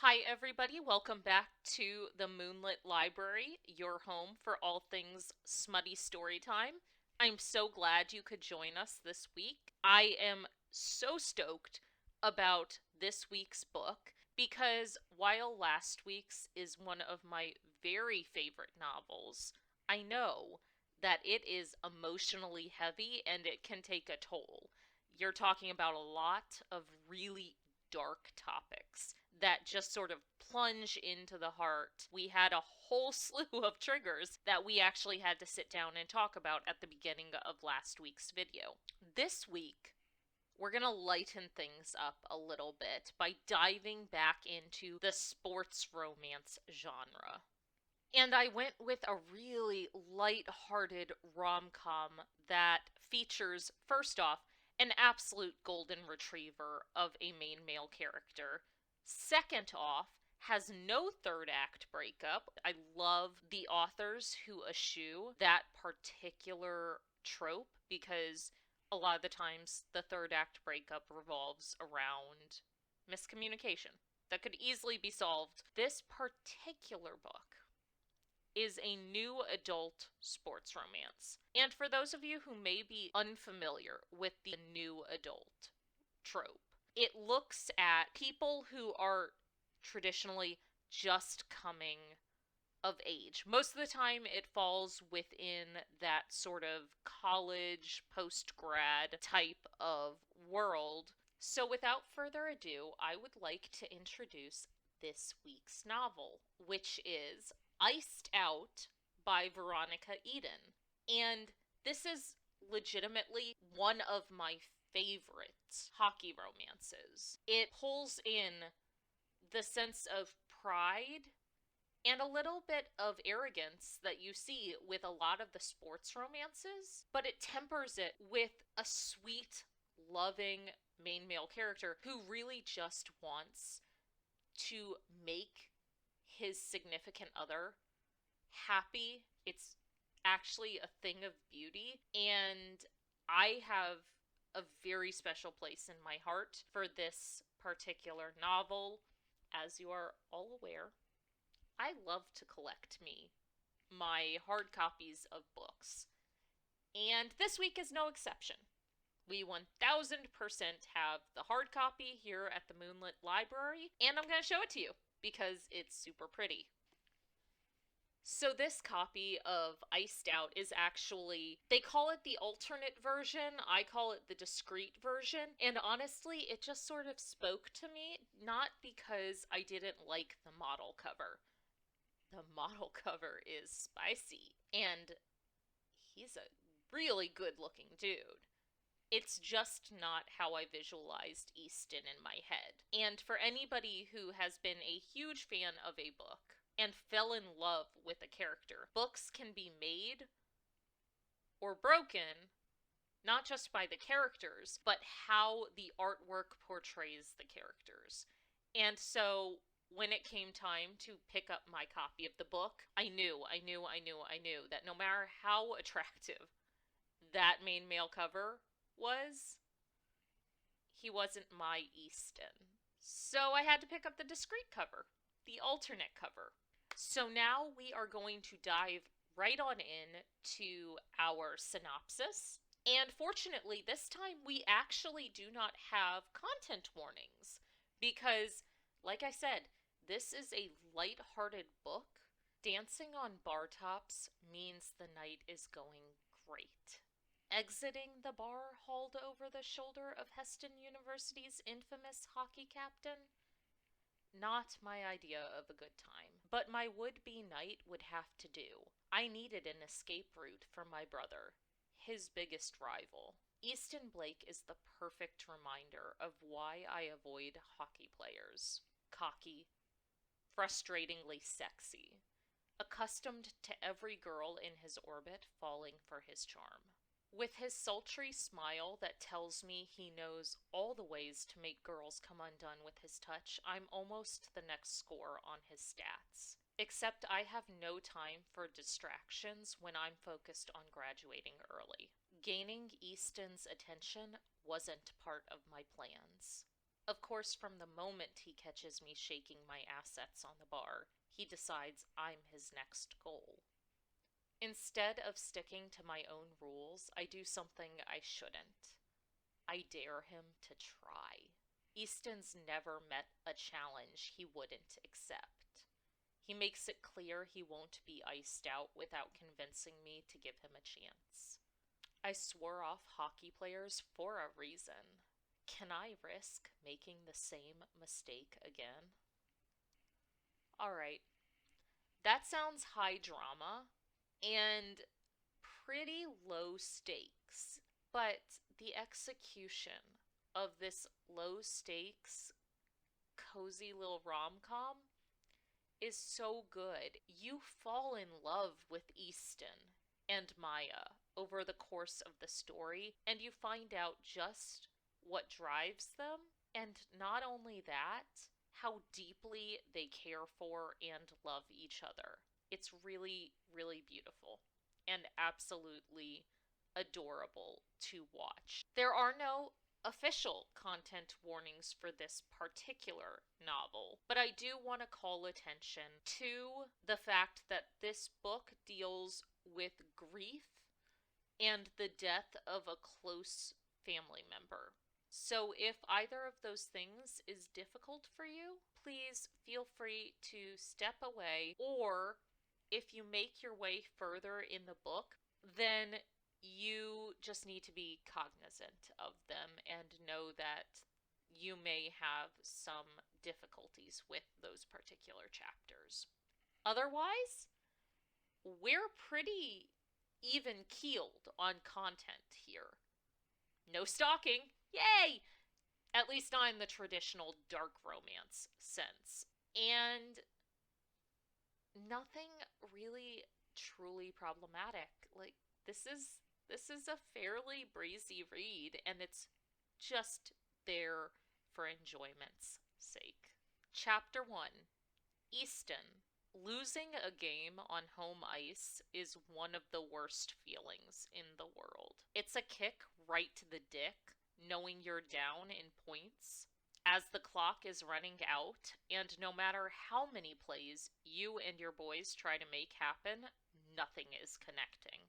Hi, everybody. Welcome back to the Moonlit Library, your home for all things smutty story time. I'm so glad you could join us this week. I am so stoked about this week's book because while last week's is one of my very favorite novels, I know that it is emotionally heavy and it can take a toll. You're talking about a lot of really dark topics that just sort of plunge into the heart. We had a whole slew of triggers that we actually had to sit down and talk about at the beginning of last week's video. This week, we're going to lighten things up a little bit by diving back into the sports romance genre. And I went with a really light-hearted rom-com that features, first off, an absolute golden retriever of a main male character. Second off, has no third act breakup. I love the authors who eschew that particular trope because a lot of the times the third act breakup revolves around miscommunication that could easily be solved. This particular book is a new adult sports romance. And for those of you who may be unfamiliar with the new adult trope, it looks at people who are traditionally just coming of age. Most of the time, it falls within that sort of college, post-grad type of world. So without further ado, I would like to introduce this week's novel, which is Iced Out by Veronica Eden. And this is legitimately one of my favorite hockey romances. It pulls in the sense of pride and a little bit of arrogance that you see with a lot of the sports romances, but it tempers it with a sweet, loving main male character who really just wants to make his significant other happy. It's actually a thing of beauty, and I have a very special place in my heart for this particular novel. As you are all aware, I love to collect my hard copies of books, and this week is no exception. We 1000% have the hard copy here at the Moonlit Library, and I'm going to show it to you because it's super pretty. So this copy of Iced Out is actually, they call it the alternate version, I call it the discreet version, and honestly, it just sort of spoke to me, not because I didn't like the model cover. The model cover is spicy, and he's a really good-looking dude. It's just not how I visualized Easton in my head. And for anybody who has been a huge fan of a book and fell in love with a character, books can be made or broken not just by the characters, but how the artwork portrays the characters. And so when it came time to pick up my copy of the book, I knew that no matter how attractive that main male cover was, he wasn't my Easton. So I had to pick up the discreet cover, the alternate cover. So now we are going to dive right on in to our synopsis. And fortunately, this time we actually do not have content warnings because, like I said, this is a light-hearted book. Dancing on bar tops means the night is going great. Exiting the bar hauled over the shoulder of Heston University's infamous hockey captain? Not my idea of a good time, but my would-be knight would have to do. I needed an escape route for my brother, his biggest rival. Easton Blake is the perfect reminder of why I avoid hockey players. Cocky, frustratingly sexy, accustomed to every girl in his orbit falling for his charm. With his sultry smile that tells me he knows all the ways to make girls come undone with his touch, I'm almost the next score on his stats. Except I have no time for distractions when I'm focused on graduating early. Gaining Easton's attention wasn't part of my plans. Of course, from the moment he catches me shaking my assets on the bar, he decides I'm his next goal. Instead of sticking to my own rules, I do something I shouldn't. I dare him to try. Easton's never met a challenge he wouldn't accept. He makes it clear he won't be iced out without convincing me to give him a chance. I swore off hockey players for a reason. Can I risk making the same mistake again? Alright, that sounds high drama and pretty low stakes, but the execution of this low stakes, cozy little rom com is so good. You fall in love with Easton and Maya over the course of the story, and you find out just what drives them, and not only that, how deeply they care for and love each other. It's really, really beautiful and absolutely adorable to watch. There are no official content warnings for this particular novel, but I do want to call attention to the fact that this book deals with grief and the death of a close family member. So if either of those things is difficult for you, please feel free to step away, or if you make your way further in the book, then you just need to be cognizant of them and know that you may have some difficulties with those particular chapters. Otherwise, we're pretty even keeled on content here. No stalking, yay! At least not in the traditional dark romance sense. And nothing really truly problematic. Like, this is a fairly breezy read, and it's just there for enjoyment's sake. Chapter 1, Easton. Losing a game on home ice is one of the worst feelings in the world. It's a kick right to the dick, knowing you're down in points as the clock is running out, and no matter how many plays you and your boys try to make happen, nothing is connecting.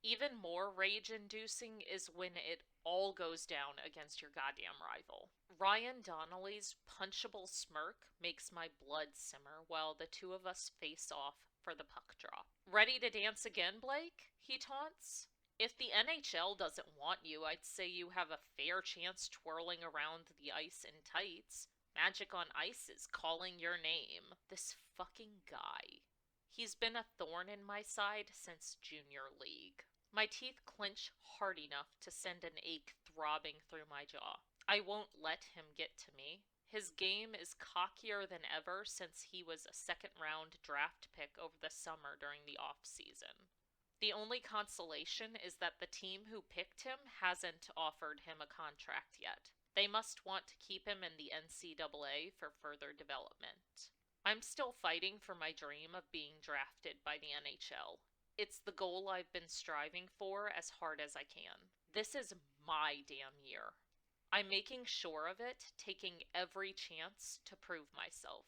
Even more rage-inducing is when it all goes down against your goddamn rival. Ryan Donnelly's punchable smirk makes my blood simmer while the two of us face off for the puck drop. Ready to dance again, Blake? He taunts. If the NHL doesn't want you, I'd say you have a fair chance twirling around the ice in tights. Magic on Ice is calling your name. This fucking guy. He's been a thorn in my side since junior league. My teeth clench hard enough to send an ache throbbing through my jaw. I won't let him get to me. His game is cockier than ever since he was a second-round draft pick over the summer during the off-season. The only consolation is that the team who picked him hasn't offered him a contract yet. They must want to keep him in the NCAA for further development. I'm still fighting for my dream of being drafted by the NHL. It's the goal I've been striving for as hard as I can. This is my damn year. I'm making sure of it, taking every chance to prove myself.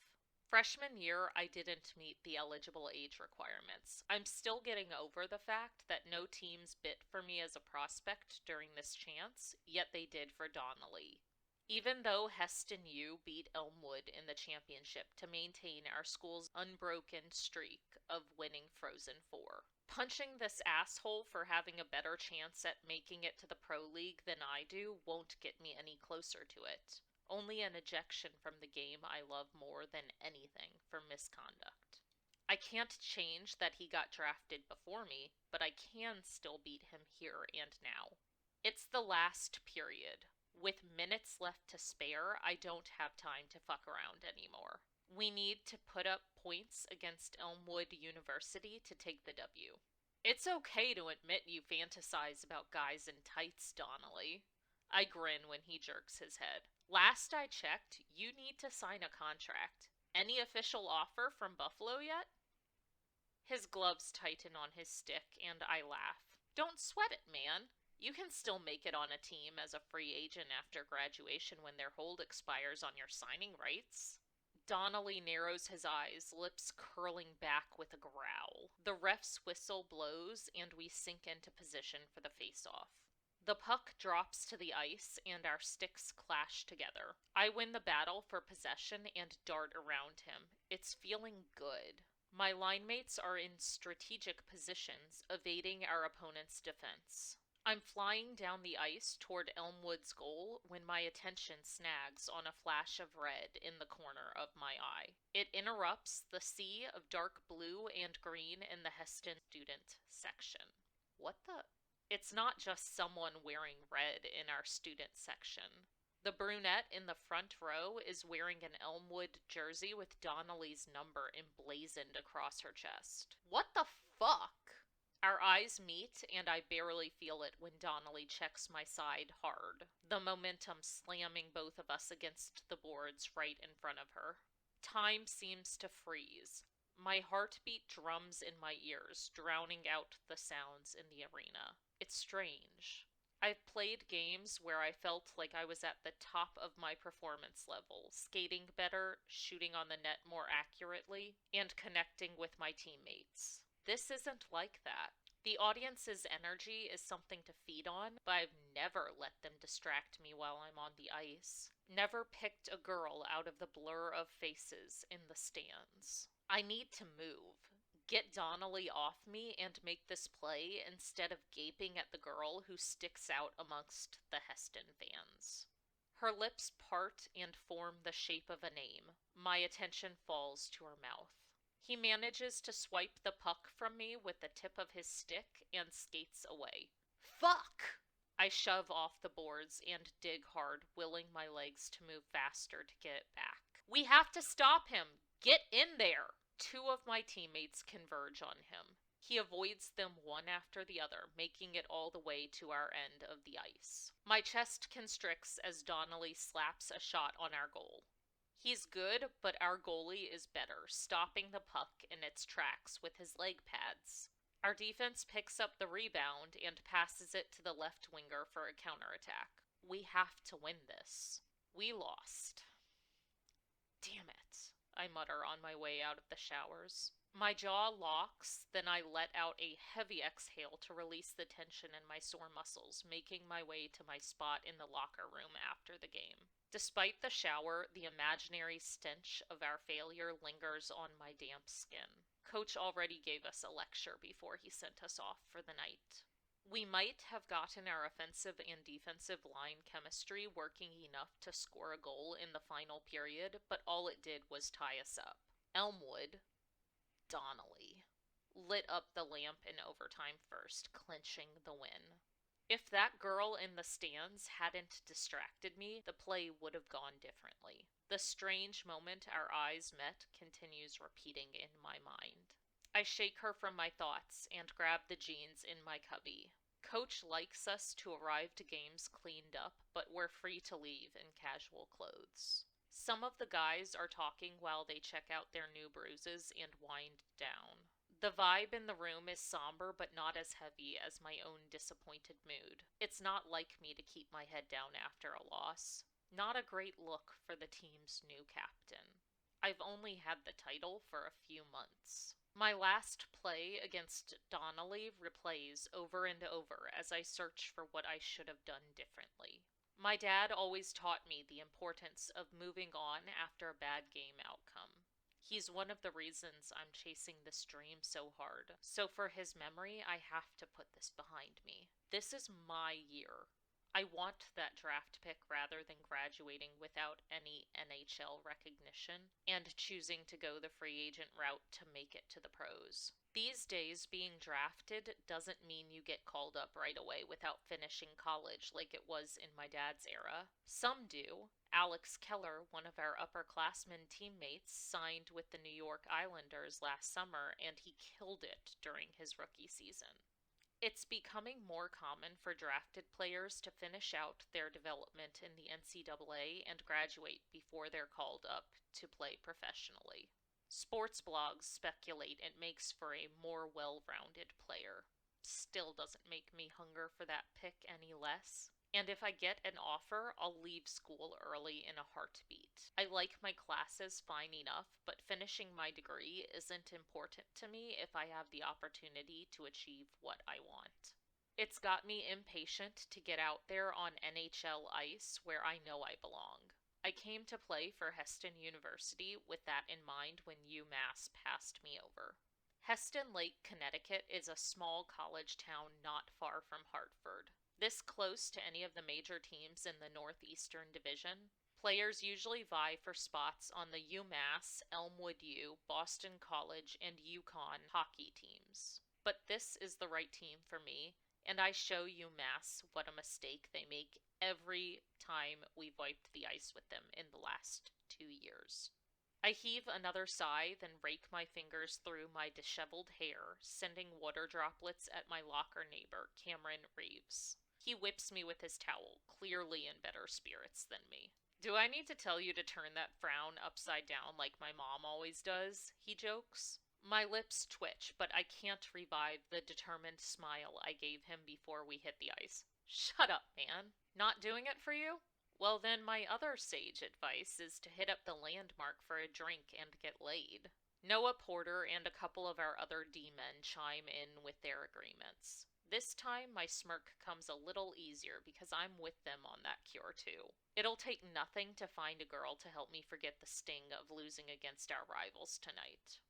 Freshman year, I didn't meet the eligible age requirements. I'm still getting over the fact that no teams bid for me as a prospect during this chance, yet they did for Donnelly. Even though Heston U beat Elmwood in the championship to maintain our school's unbroken streak of winning Frozen Four. Punching this asshole for having a better chance at making it to the pro league than I do won't get me any closer to it. Only an ejection from the game I love more than anything for misconduct. I can't change that he got drafted before me, but I can still beat him here and now. It's the last period. With minutes left to spare, I don't have time to fuck around anymore. We need to put up points against Elmwood University to take the W. It's okay to admit you fantasize about guys in tights, Donnelly. I grin when he jerks his head. Last I checked, you need to sign a contract. Any official offer from Buffalo yet? His gloves tighten on his stick, and I laugh. Don't sweat it, man. You can still make it on a team as a free agent after graduation when their hold expires on your signing rights. Donnelly narrows his eyes, lips curling back with a growl. The ref's whistle blows, and we sink into position for the face-off. The puck drops to the ice, and our sticks clash together. I win the battle for possession and dart around him. It's feeling good. My line mates are in strategic positions, evading our opponent's defense. I'm flying down the ice toward Elmwood's goal when my attention snags on a flash of red in the corner of my eye. It interrupts the sea of dark blue and green in the Heston student section. What the? It's not just someone wearing red in our student section. The brunette in the front row is wearing an Elmwood jersey with Donnelly's number emblazoned across her chest. What the fuck? Our eyes meet, and I barely feel it when Donnelly checks my side hard, the momentum slamming both of us against the boards right in front of her. Time seems to freeze. My heartbeat drums in my ears, drowning out the sounds in the arena. It's strange. I've played games where I felt like I was at the top of my performance level, skating better, shooting on the net more accurately, and connecting with my teammates. This isn't like that. The audience's energy is something to feed on, but I've never let them distract me while I'm on the ice. Never picked a girl out of the blur of faces in the stands. I need to move. Get Donnelly off me and make this play instead of gaping at the girl who sticks out amongst the Heston fans. Her lips part and form the shape of a name. My attention falls to her mouth. He manages to swipe the puck from me with the tip of his stick and skates away. Fuck! I shove off the boards and dig hard, willing my legs to move faster to get it back. We have to stop him! Get in there! Two of my teammates converge on him. He avoids them one after the other, making it all the way to our end of the ice. My chest constricts as Donnelly slaps a shot on our goal. He's good, but our goalie is better, stopping the puck in its tracks with his leg pads. Our defense picks up the rebound and passes it to the left winger for a counterattack. We have to win this. We lost. Damn it, I mutter on my way out of the showers. My jaw locks, then I let out a heavy exhale to release the tension in my sore muscles, making my way to my spot in the locker room after the game. Despite the shower, the imaginary stench of our failure lingers on my damp skin. Coach already gave us a lecture before he sent us off for the night. We might have gotten our offensive and defensive line chemistry working enough to score a goal in the final period, but all it did was tie us up. Elmwood, Donnelly, lit up the lamp in overtime first, clinching the win. If that girl in the stands hadn't distracted me, the play would have gone differently. The strange moment our eyes met continues repeating in my mind. I shake her from my thoughts and grab the jeans in my cubby. Coach likes us to arrive to games cleaned up, but we're free to leave in casual clothes. Some of the guys are talking while they check out their new bruises and wind down. The vibe in the room is somber but not as heavy as my own disappointed mood. It's not like me to keep my head down after a loss. Not a great look for the team's new captain. I've only had the title for a few months. My last play against Donnelly replays over and over as I search for what I should have done differently. My dad always taught me the importance of moving on after a bad game outcome. He's one of the reasons I'm chasing this dream so hard, so for his memory, I have to put this behind me. This is my year. I want that draft pick rather than graduating without any NHL recognition and choosing to go the free agent route to make it to the pros. These days, being drafted doesn't mean you get called up right away without finishing college like it was in my dad's era. Some do. Alex Keller, one of our upperclassmen teammates, signed with the New York Islanders last summer, and he killed it during his rookie season. It's becoming more common for drafted players to finish out their development in the NCAA and graduate before they're called up to play professionally. Sports blogs speculate it makes for a more well-rounded player. still doesn't make me hunger for that pick any less. And if I get an offer, I'll leave school early in a heartbeat. I like my classes fine enough, but finishing my degree isn't important to me if I have the opportunity to achieve what I want. It's got me impatient to get out there on NHL ice where I know I belong. I came to play for Heston University with that in mind when UMass passed me over. Heston Lake, Connecticut is a small college town not far from Hartford. This close to any of the major teams in the Northeastern Division, players usually vie for spots on the UMass, Elmwood U, Boston College, and UConn hockey teams. But this is the right team for me, and I show UMass what a mistake they make every time we've wiped the ice with them in the last 2 years. I heave another sigh, then rake my fingers through my disheveled hair, sending water droplets at my locker neighbor, Cameron Reeves. He whips me with his towel, clearly in better spirits than me. Do I need to tell you to turn that frown upside down like my mom always does? He jokes. My lips twitch, but I can't revive the determined smile I gave him before we hit the ice. Shut up, man. Not doing it for you? Well, then my other sage advice is to hit up the Landmark for a drink and get laid. Noah Porter and a couple of our other D-men chime in with their agreements. This time, my smirk comes a little easier because I'm with them on that cure too. It'll take nothing to find a girl to help me forget the sting of losing against our rivals tonight.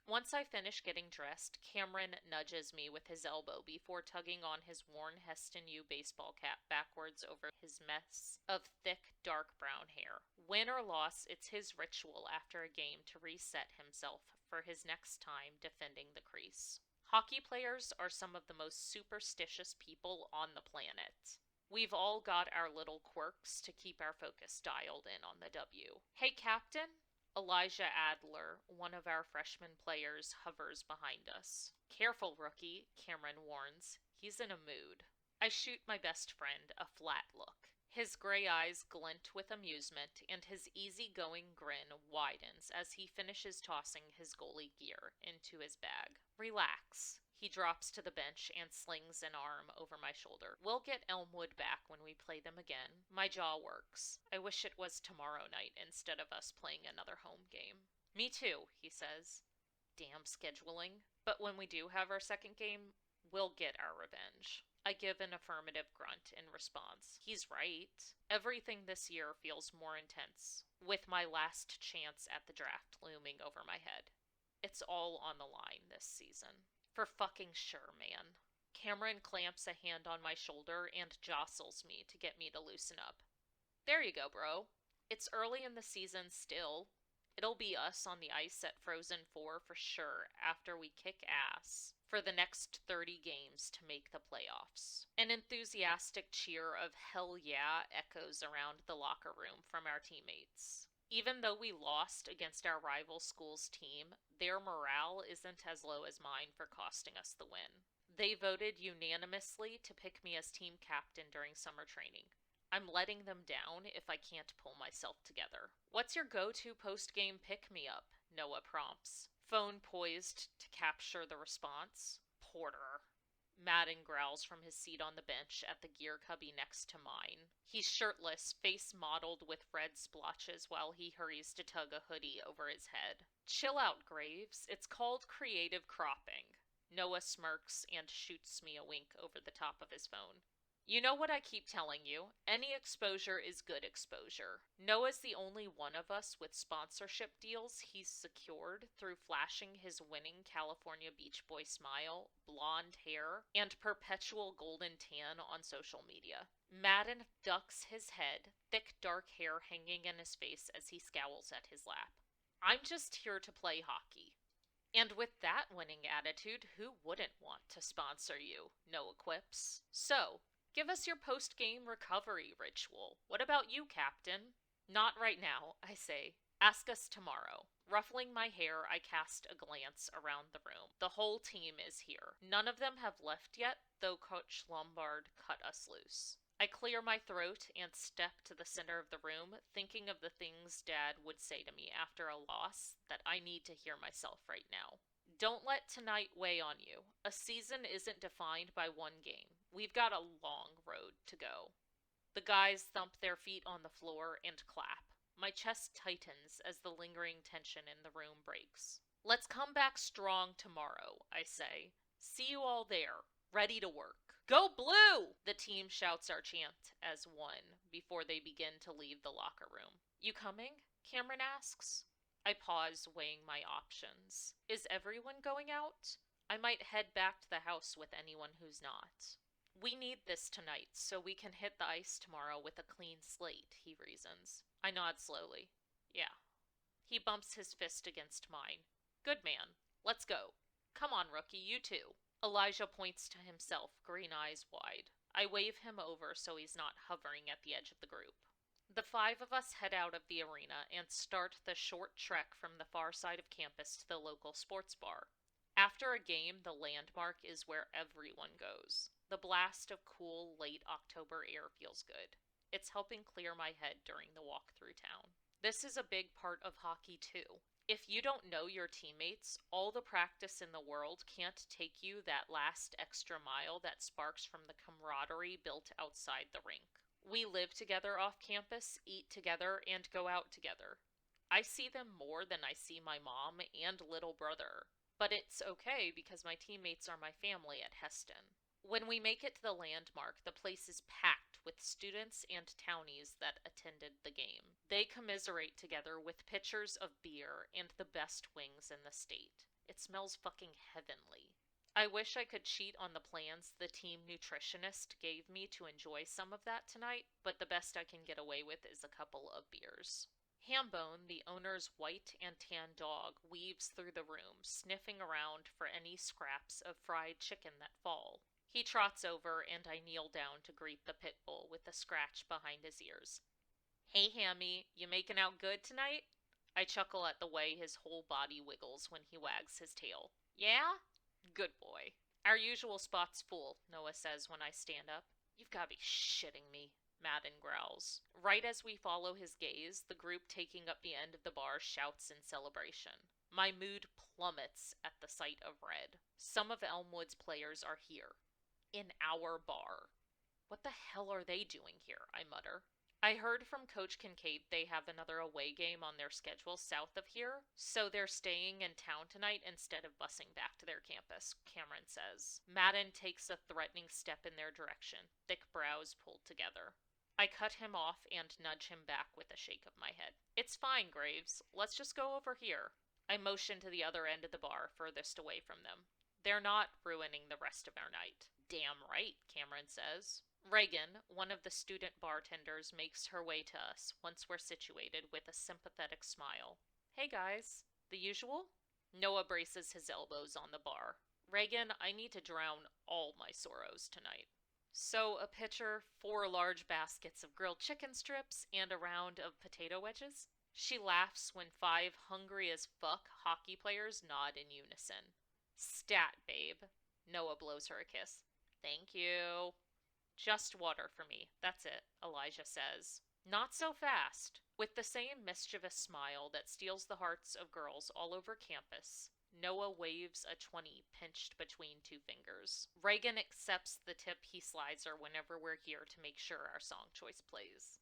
Once I finish getting dressed, Cameron nudges me with his elbow before tugging on his worn Heston U baseball cap backwards over his mess of thick, dark brown hair. Win or loss, it's his ritual after a game to reset himself for his next time defending the crease. Hockey players are some of the most superstitious people on the planet. We've all got our little quirks to keep our focus dialed in on the W. Hey, Captain? Elijah Adler, one of our freshman players, hovers behind us. Careful, rookie, Cameron warns. He's in a mood. I shoot my best friend a flat look. His gray eyes glint with amusement, and his easygoing grin widens as he finishes tossing his goalie gear into his bag. Relax. He drops to the bench and slings an arm over my shoulder. We'll get Elmwood back when we play them again. My jaw works. I wish it was tomorrow night instead of us playing another home game. Me too, he says. Damn scheduling. But when we do have our second game, we'll get our revenge. I give an affirmative grunt in response. He's right. Everything this year feels more intense, with my last chance at the draft looming over my head. It's all on the line this season. For fucking sure, man. Cameron clamps a hand on my shoulder and jostles me to get me to loosen up. There you go, bro. It's early in the season still. It'll be us on the ice at Frozen 4 for sure after we kick ass for the next 30 games to make the playoffs. An enthusiastic cheer of hell yeah echoes around the locker room from our teammates. Even though we lost against our rival school's team, their morale isn't as low as mine for costing us the win. They voted unanimously to pick me as team captain during summer training. I'm letting them down if I can't pull myself together. What's your go-to post-game pick-me-up? Noah prompts. Phone poised to capture the response. Porter. Madden growls from his seat on the bench at the gear cubby next to mine. He's shirtless, face mottled with red splotches while he hurries to tug a hoodie over his head. Chill out, Graves. It's called creative cropping. Noah smirks and shoots me a wink over the top of his phone. You know what I keep telling you, any exposure is good exposure. Noah's the only one of us with sponsorship deals he's secured through flashing his winning California Beach Boy smile, blonde hair, and perpetual golden tan on social media. Madden ducks his head, thick dark hair hanging in his face as he scowls at his lap. I'm just here to play hockey. And with that winning attitude, who wouldn't want to sponsor you? Noah quips. So, give us your post-game recovery ritual. What about you, Captain? Not right now, I say. Ask us tomorrow. Ruffling my hair, I cast a glance around the room. The whole team is here. None of them have left yet, though Coach Lombard cut us loose. I clear my throat and step to the center of the room, thinking of the things Dad would say to me after a loss that I need to hear myself right now. Don't let tonight weigh on you. A season isn't defined by one game. We've got a long road to go. The guys thump their feet on the floor and clap. My chest tightens as the lingering tension in the room breaks. Let's come back strong tomorrow, I say. See you all there, ready to work. Go Blue! The team shouts our chant as one before they begin to leave the locker room. You coming? Cameron asks. I pause, weighing my options. Is everyone going out? I might head back to the house with anyone who's not. We need this tonight so we can hit the ice tomorrow with a clean slate, he reasons. I nod slowly. Yeah. He bumps his fist against mine. Good man. Let's go. Come on, rookie, you too. Elijah points to himself, green eyes wide. I wave him over so he's not hovering at the edge of the group. The five of us head out of the arena and start the short trek from the far side of campus to the local sports bar. After a game, the landmark is where everyone goes. The blast of cool, late October air feels good. It's helping clear my head during the walk through town. This is a big part of hockey, too. If you don't know your teammates, all the practice in the world can't take you that last extra mile that sparks from the camaraderie built outside the rink. We live together off campus, eat together, and go out together. I see them more than I see my mom and little brother. But it's okay because my teammates are my family at Heston. When we make it to the landmark, the place is packed with students and townies that attended the game. They commiserate together with pitchers of beer and the best wings in the state. It smells fucking heavenly. I wish I could cheat on the plans the team nutritionist gave me to enjoy some of that tonight, but the best I can get away with is a couple of beers. Hambone, the owner's white and tan dog, weaves through the room, sniffing around for any scraps of fried chicken that fall. He trots over, and I kneel down to greet the pit bull with a scratch behind his ears. Hey, Hammy, you making out good tonight? I chuckle at the way his whole body wiggles when he wags his tail. Yeah? Good boy. Our usual spot's full, Noah says when I stand up. You've got to be shitting me, Madden growls. Right as we follow his gaze, the group taking up the end of the bar shouts in celebration. My mood plummets at the sight of red. Some of Elmwood's players are here. In our bar. What the hell are they doing here? I mutter. I heard from Coach Kincaid they have another away game on their schedule south of here, so they're staying in town tonight instead of busing back to their campus, Cameron says. Madden takes a threatening step in their direction, thick brows pulled together. I cut him off and nudge him back with a shake of my head. It's fine, Graves. Let's just go over here. I motion to the other end of the bar, furthest away from them. They're not ruining the rest of our night. Damn right, Cameron says. Reagan, one of the student bartenders, makes her way to us once we're situated with a sympathetic smile. Hey guys, the usual? Noah braces his elbows on the bar. Reagan, I need to drown all my sorrows tonight. So a pitcher, 4 large baskets of grilled chicken strips, and a round of potato wedges? She laughs when 5 hungry as fuck hockey players nod in unison. Stat, babe. Noah blows her a kiss. Thank you. Just water for me, that's it, Elijah says. Not so fast. With the same mischievous smile that steals the hearts of girls all over campus, Noah waves a 20 pinched between 2 fingers. Reagan accepts the tip he slides her whenever we're here to make sure our song choice plays.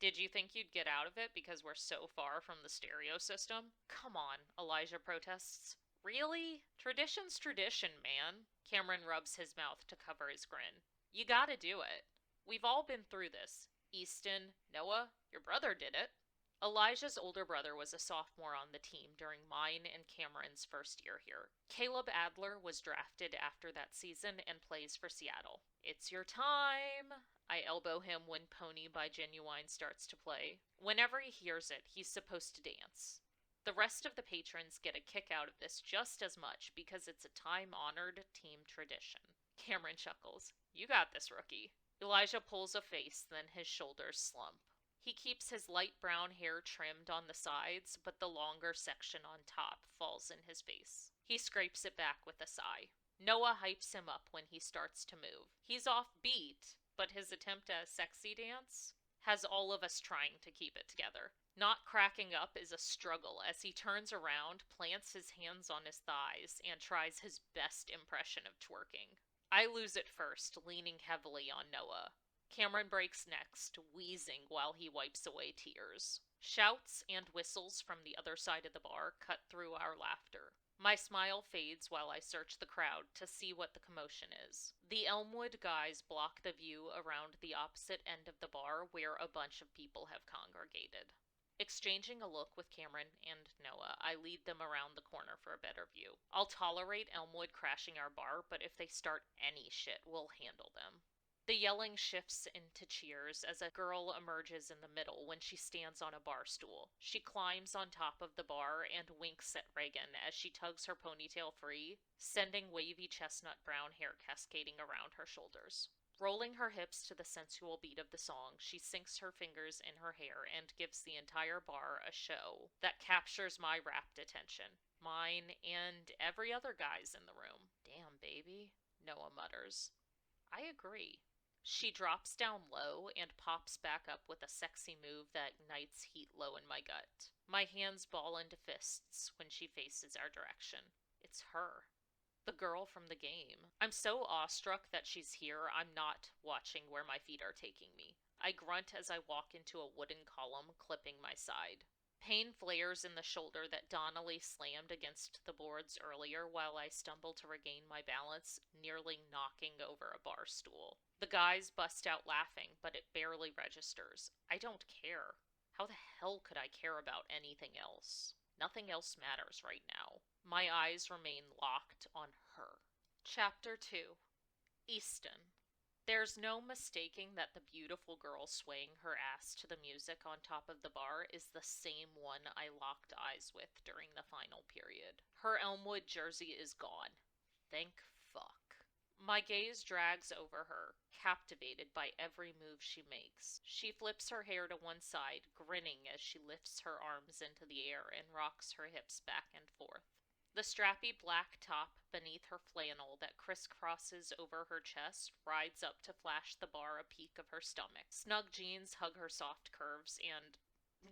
Did you think you'd get out of it because we're so far from the stereo system? Come on, Elijah protests. Really? Tradition's tradition, man. Cameron rubs his mouth to cover his grin. You gotta do it. We've all been through this. Easton, Noah, your brother did it. Elijah's older brother was a sophomore on the team during mine and Cameron's first year here. Caleb Adler was drafted after that season and plays for Seattle. It's your time! I elbow him when Pony by Genuine starts to play. Whenever he hears it, he's supposed to dance. The rest of the patrons get a kick out of this just as much because it's a time-honored team tradition. Cameron chuckles. You got this, rookie. Elijah pulls a face, then his shoulders slump. He keeps his light brown hair trimmed on the sides, but the longer section on top falls in his face. He scrapes it back with a sigh. Noah hypes him up when he starts to move. He's off beat, but his attempt at a sexy dance? has all of us trying to keep it together. Not cracking up is a struggle as he turns around, plants his hands on his thighs, and tries his best impression of twerking. I lose it first, leaning heavily on Noah. Cameron breaks next, wheezing while he wipes away tears. Shouts and whistles from the other side of the bar cut through our laughter. My smile fades while I search the crowd to see what the commotion is. The Elmwood guys block the view around the opposite end of the bar where a bunch of people have congregated. Exchanging a look with Cameron and Noah, I lead them around the corner for a better view. I'll tolerate Elmwood crashing our bar, but if they start any shit, we'll handle them. The yelling shifts into cheers as a girl emerges in the middle when she stands on a bar stool. She climbs on top of the bar and winks at Reagan as she tugs her ponytail free, sending wavy chestnut brown hair cascading around her shoulders. Rolling her hips to the sensual beat of the song, she sinks her fingers in her hair and gives the entire bar a show that captures my rapt attention. Mine and every other guy's in the room. Damn, baby, Noah mutters. I agree. She drops down low and pops back up with a sexy move that ignites heat low in my gut. My hands ball into fists when she faces our direction. It's her. The girl from the game. I'm so awestruck that she's here, I'm not watching where my feet are taking me. I grunt as I walk into a wooden column, clipping my side. Pain flares in the shoulder that Donnelly slammed against the boards earlier while I stumble to regain my balance, nearly knocking over a bar stool. The guys bust out laughing, but it barely registers. I don't care. How the hell could I care about anything else? Nothing else matters right now. My eyes remain locked on her. Chapter 2. Easton. There's no mistaking that the beautiful girl swaying her ass to the music on top of the bar is the same one I locked eyes with during the final period. Her Elmwood jersey is gone. Thank fuck. My gaze drags over her, captivated by every move she makes. She flips her hair to one side, grinning as she lifts her arms into the air and rocks her hips back and forth. The strappy black top beneath her flannel that crisscrosses over her chest rides up to flash the bar a peek of her stomach. Snug jeans hug her soft curves and...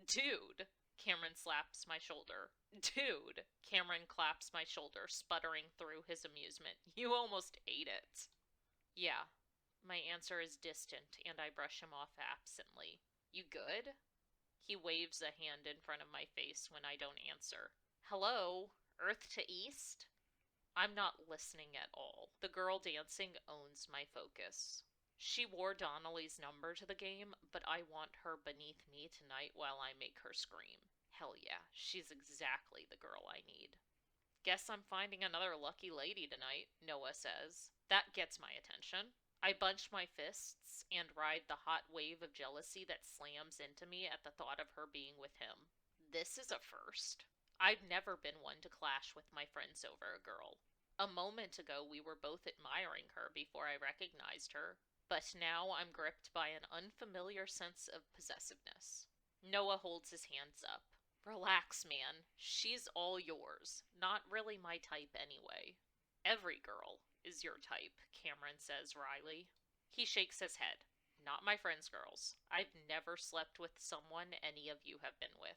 Dude! Cameron slaps my shoulder. Dude! Cameron claps my shoulder, sputtering through his amusement. You almost ate it. Yeah. My answer is distant, and I brush him off absently. You good? He waves a hand in front of my face when I don't answer. Hello? Earth to East? I'm not listening at all. The girl dancing owns my focus. She wore Donnelly's number to the game, but I want her beneath me tonight while I make her scream. Hell yeah, she's exactly the girl I need. Guess I'm finding another lucky lady tonight, Noah says. That gets my attention. I bunch my fists and ride the hot wave of jealousy that slams into me at the thought of her being with him. This is a first. I've never been one to clash with my friends over a girl. A moment ago we were both admiring her before I recognized her, but now I'm gripped by an unfamiliar sense of possessiveness. Noah holds his hands up. Relax, man. She's all yours. Not really my type anyway. Every girl is your type, Cameron says wryly. He shakes his head. Not my friends' girls. I've never slept with someone any of you have been with.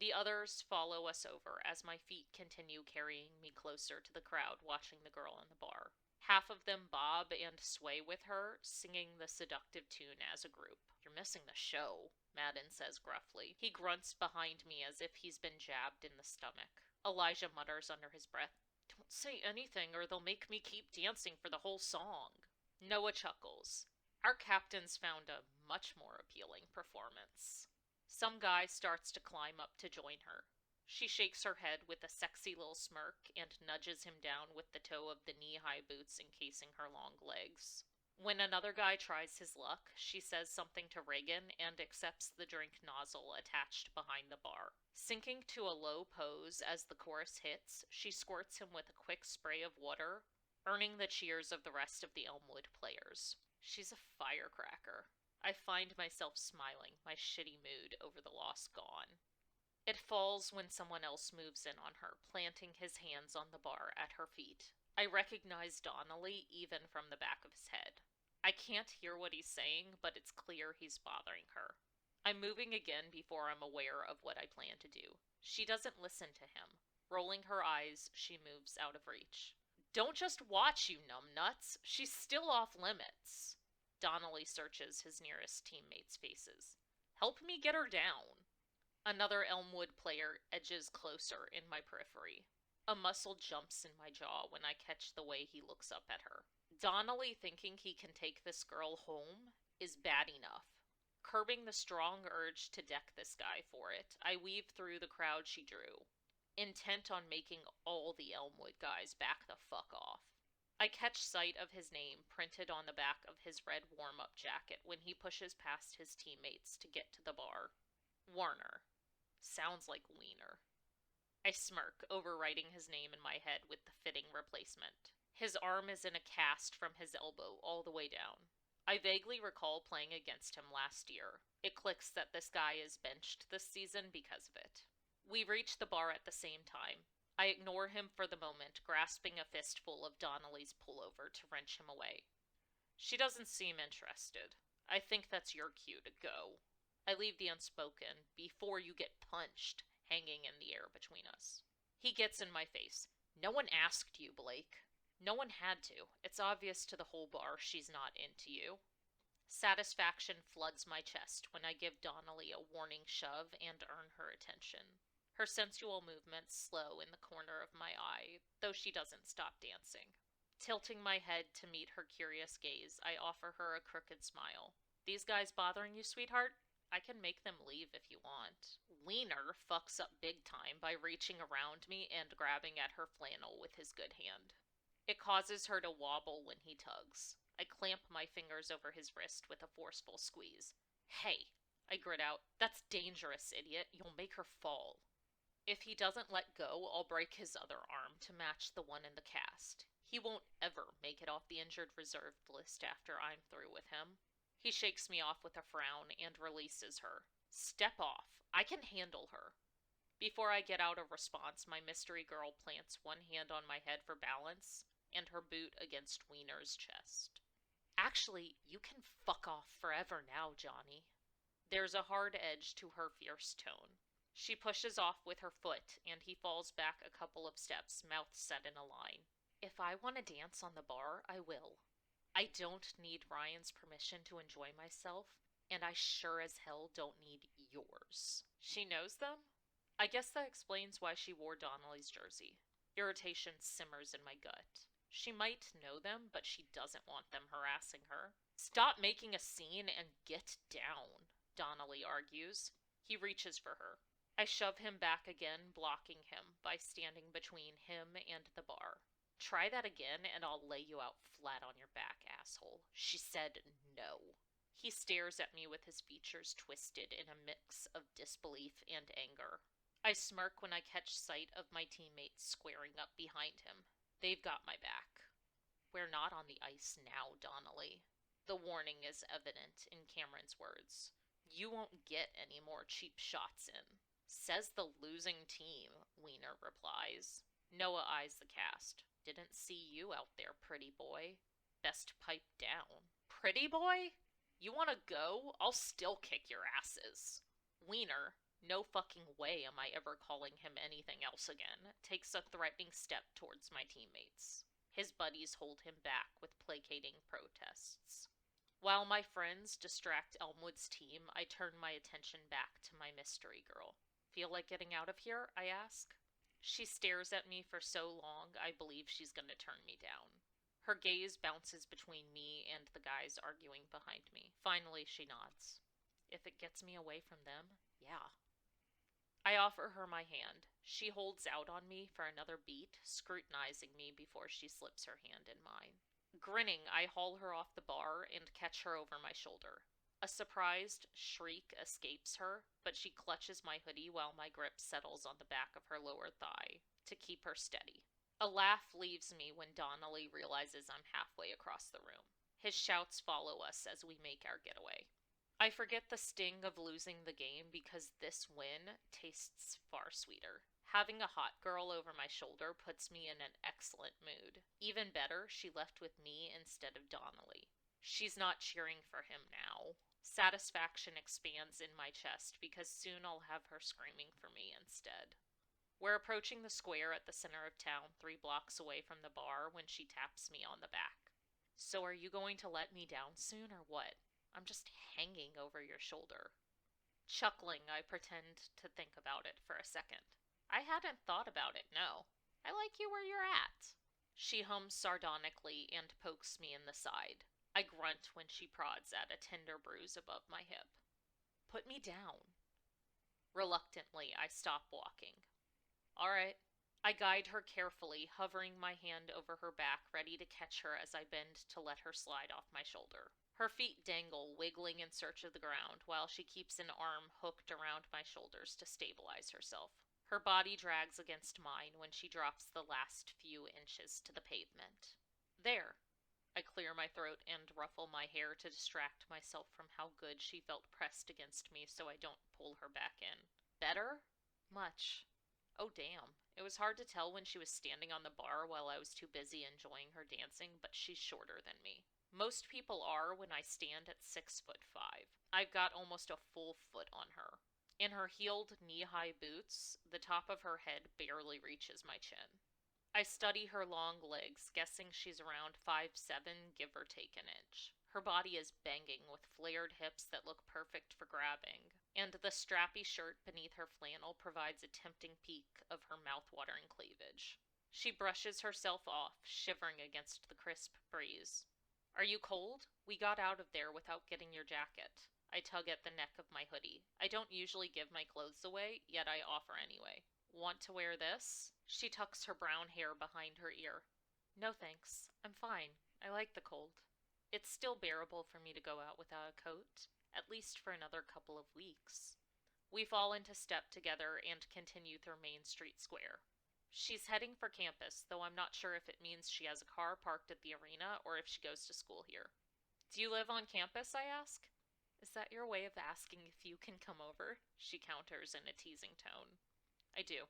The others follow us over as my feet continue carrying me closer to the crowd watching the girl in the bar. Half of them bob and sway with her, singing the seductive tune as a group. You're missing the show, Madden says gruffly. He grunts behind me as if he's been jabbed in the stomach. Elijah mutters under his breath, Don't say anything or they'll make me keep dancing for the whole song. Noah chuckles. Our captain's found a much more appealing performance. Some guy starts to climb up to join her. She shakes her head with a sexy little smirk and nudges him down with the toe of the knee-high boots encasing her long legs. When another guy tries his luck, she says something to Reagan and accepts the drink nozzle attached behind the bar. Sinking to a low pose as the chorus hits, she squirts him with a quick spray of water, earning the cheers of the rest of the Elmwood players. She's a firecracker. I find myself smiling, my shitty mood over the loss gone. It falls when someone else moves in on her, planting his hands on the bar at her feet. I recognize Donnelly even from the back of his head. I can't hear what he's saying, but it's clear he's bothering her. I'm moving again before I'm aware of what I plan to do. She doesn't listen to him. Rolling her eyes, she moves out of reach. Don't just watch, you numbnuts. She's still off limits. Donnelly searches his nearest teammates' faces. Help me get her down. Another Elmwood player edges closer in my periphery. A muscle jumps in my jaw when I catch the way he looks up at her. Donnelly thinking he can take this girl home is bad enough. Curbing the strong urge to deck this guy for it, I weave through the crowd she drew, intent on making all the Elmwood guys back the fuck off. I catch sight of his name printed on the back of his red warm-up jacket when he pushes past his teammates to get to the bar. Warner. Sounds like Wiener. I smirk, overwriting his name in my head with the fitting replacement. His arm is in a cast from his elbow all the way down. I vaguely recall playing against him last year. It clicks that this guy is benched this season because of it. We reach the bar at the same time. I ignore him for the moment, grasping a fistful of Donnelly's pullover to wrench him away. She doesn't seem interested. I think that's your cue to go. I leave the unspoken before you get punched hanging in the air between us. He gets in my face. No one asked you, Blake. No one had to. It's obvious to the whole bar she's not into you. Satisfaction floods my chest when I give Donnelly a warning shove and earn her attention. Her sensual movements slow in the corner of my eye, though she doesn't stop dancing. Tilting my head to meet her curious gaze, I offer her a crooked smile. These guys bothering you, sweetheart? I can make them leave if you want. Wiener fucks up big time by reaching around me and grabbing at her flannel with his good hand. It causes her to wobble when he tugs. I clamp my fingers over his wrist with a forceful squeeze. Hey, I grit out, that's dangerous, idiot. You'll make her fall. If he doesn't let go, I'll break his other arm to match the one in the cast. He won't ever make it off the injured reserve list after I'm through with him. He shakes me off with a frown and releases her. Step off. I can handle her. Before I get out a response, my mystery girl plants one hand on my head for balance and her boot against Wiener's chest. Actually, you can fuck off forever now, Johnny. There's a hard edge to her fierce tone. She pushes off with her foot, and he falls back a couple of steps, mouth set in a line. If I want to dance on the bar, I will. I don't need Ryan's permission to enjoy myself, and I sure as hell don't need yours. She knows them? I guess that explains why she wore Donnelly's jersey. Irritation simmers in my gut. She might know them, but she doesn't want them harassing her. Stop making a scene and get down, Donnelly argues. He reaches for her. I shove him back again, blocking him by standing between him and the bar. Try that again and I'll lay you out flat on your back, asshole. She said no. He stares at me with his features twisted in a mix of disbelief and anger. I smirk when I catch sight of my teammates squaring up behind him. They've got my back. We're not on the ice now, Donnelly. The warning is evident in Cameron's words. You won't get any more cheap shots in. Says the losing team, Wiener replies. Noah eyes the cast. Didn't see you out there, pretty boy. Best pipe down. Pretty boy? You wanna go? I'll still kick your asses. Wiener, no fucking way am I ever calling him anything else again, takes a threatening step towards my teammates. His buddies hold him back with placating protests. While my friends distract Elmwood's team, I turn my attention back to my mystery girl. Feel like getting out of here? I ask. She stares at me for so long, I believe she's gonna turn me down. Her gaze bounces between me and the guys arguing behind me. Finally, she nods. If it gets me away from them, yeah. I offer her my hand. She holds out on me for another beat, scrutinizing me before she slips her hand in mine. Grinning, I haul her off the bar and catch her over my shoulder. A surprised shriek escapes her, but she clutches my hoodie while my grip settles on the back of her lower thigh to keep her steady. A laugh leaves me when Donnelly realizes I'm halfway across the room. His shouts follow us as we make our getaway. I forget the sting of losing the game because this win tastes far sweeter. Having a hot girl over my shoulder puts me in an excellent mood. Even better, she left with me instead of Donnelly. She's not cheering for him now. Satisfaction expands in my chest because soon I'll have her screaming for me instead. We're approaching the square at the center of town, 3 blocks away from the bar, when she taps me on the back. So are you going to let me down soon or what? I'm just hanging over your shoulder. Chuckling, I pretend to think about it for a second. I hadn't thought about it, no. I like you where you're at. She hums sardonically and pokes me in the side. I grunt when she prods at a tender bruise above my hip. Put me down. Reluctantly, I stop walking. All right. I guide her carefully, hovering my hand over her back, ready to catch her as I bend to let her slide off my shoulder. Her feet dangle, wiggling in search of the ground, while she keeps an arm hooked around my shoulders to stabilize herself. Her body drags against mine when she drops the last few inches to the pavement. There. I clear my throat and ruffle my hair to distract myself from how good she felt pressed against me so I don't pull her back in. Better? Much. Oh damn. It was hard to tell when she was standing on the bar while I was too busy enjoying her dancing, but she's shorter than me. Most people are when I stand at 6'5". I've got almost a full foot on her. In her heeled knee-high boots, the top of her head barely reaches my chin. I study her long legs, guessing she's around 5'7", give or take an inch. Her body is banging with flared hips that look perfect for grabbing, and the strappy shirt beneath her flannel provides a tempting peek of her mouth-watering cleavage. She brushes herself off, shivering against the crisp breeze. Are you cold? We got out of there without getting your jacket. I tug at the neck of my hoodie. I don't usually give my clothes away, yet I offer anyway. Want to wear this? She tucks her brown hair behind her ear. No thanks. I'm fine. I like the cold. It's still bearable for me to go out without a coat, at least for another couple of weeks. We fall into step together and continue through Main Street Square. She's heading for campus, though I'm not sure if it means she has a car parked at the arena or if she goes to school here. Do you live on campus, I ask? Is that your way of asking if you can come over? She counters in a teasing tone. I do.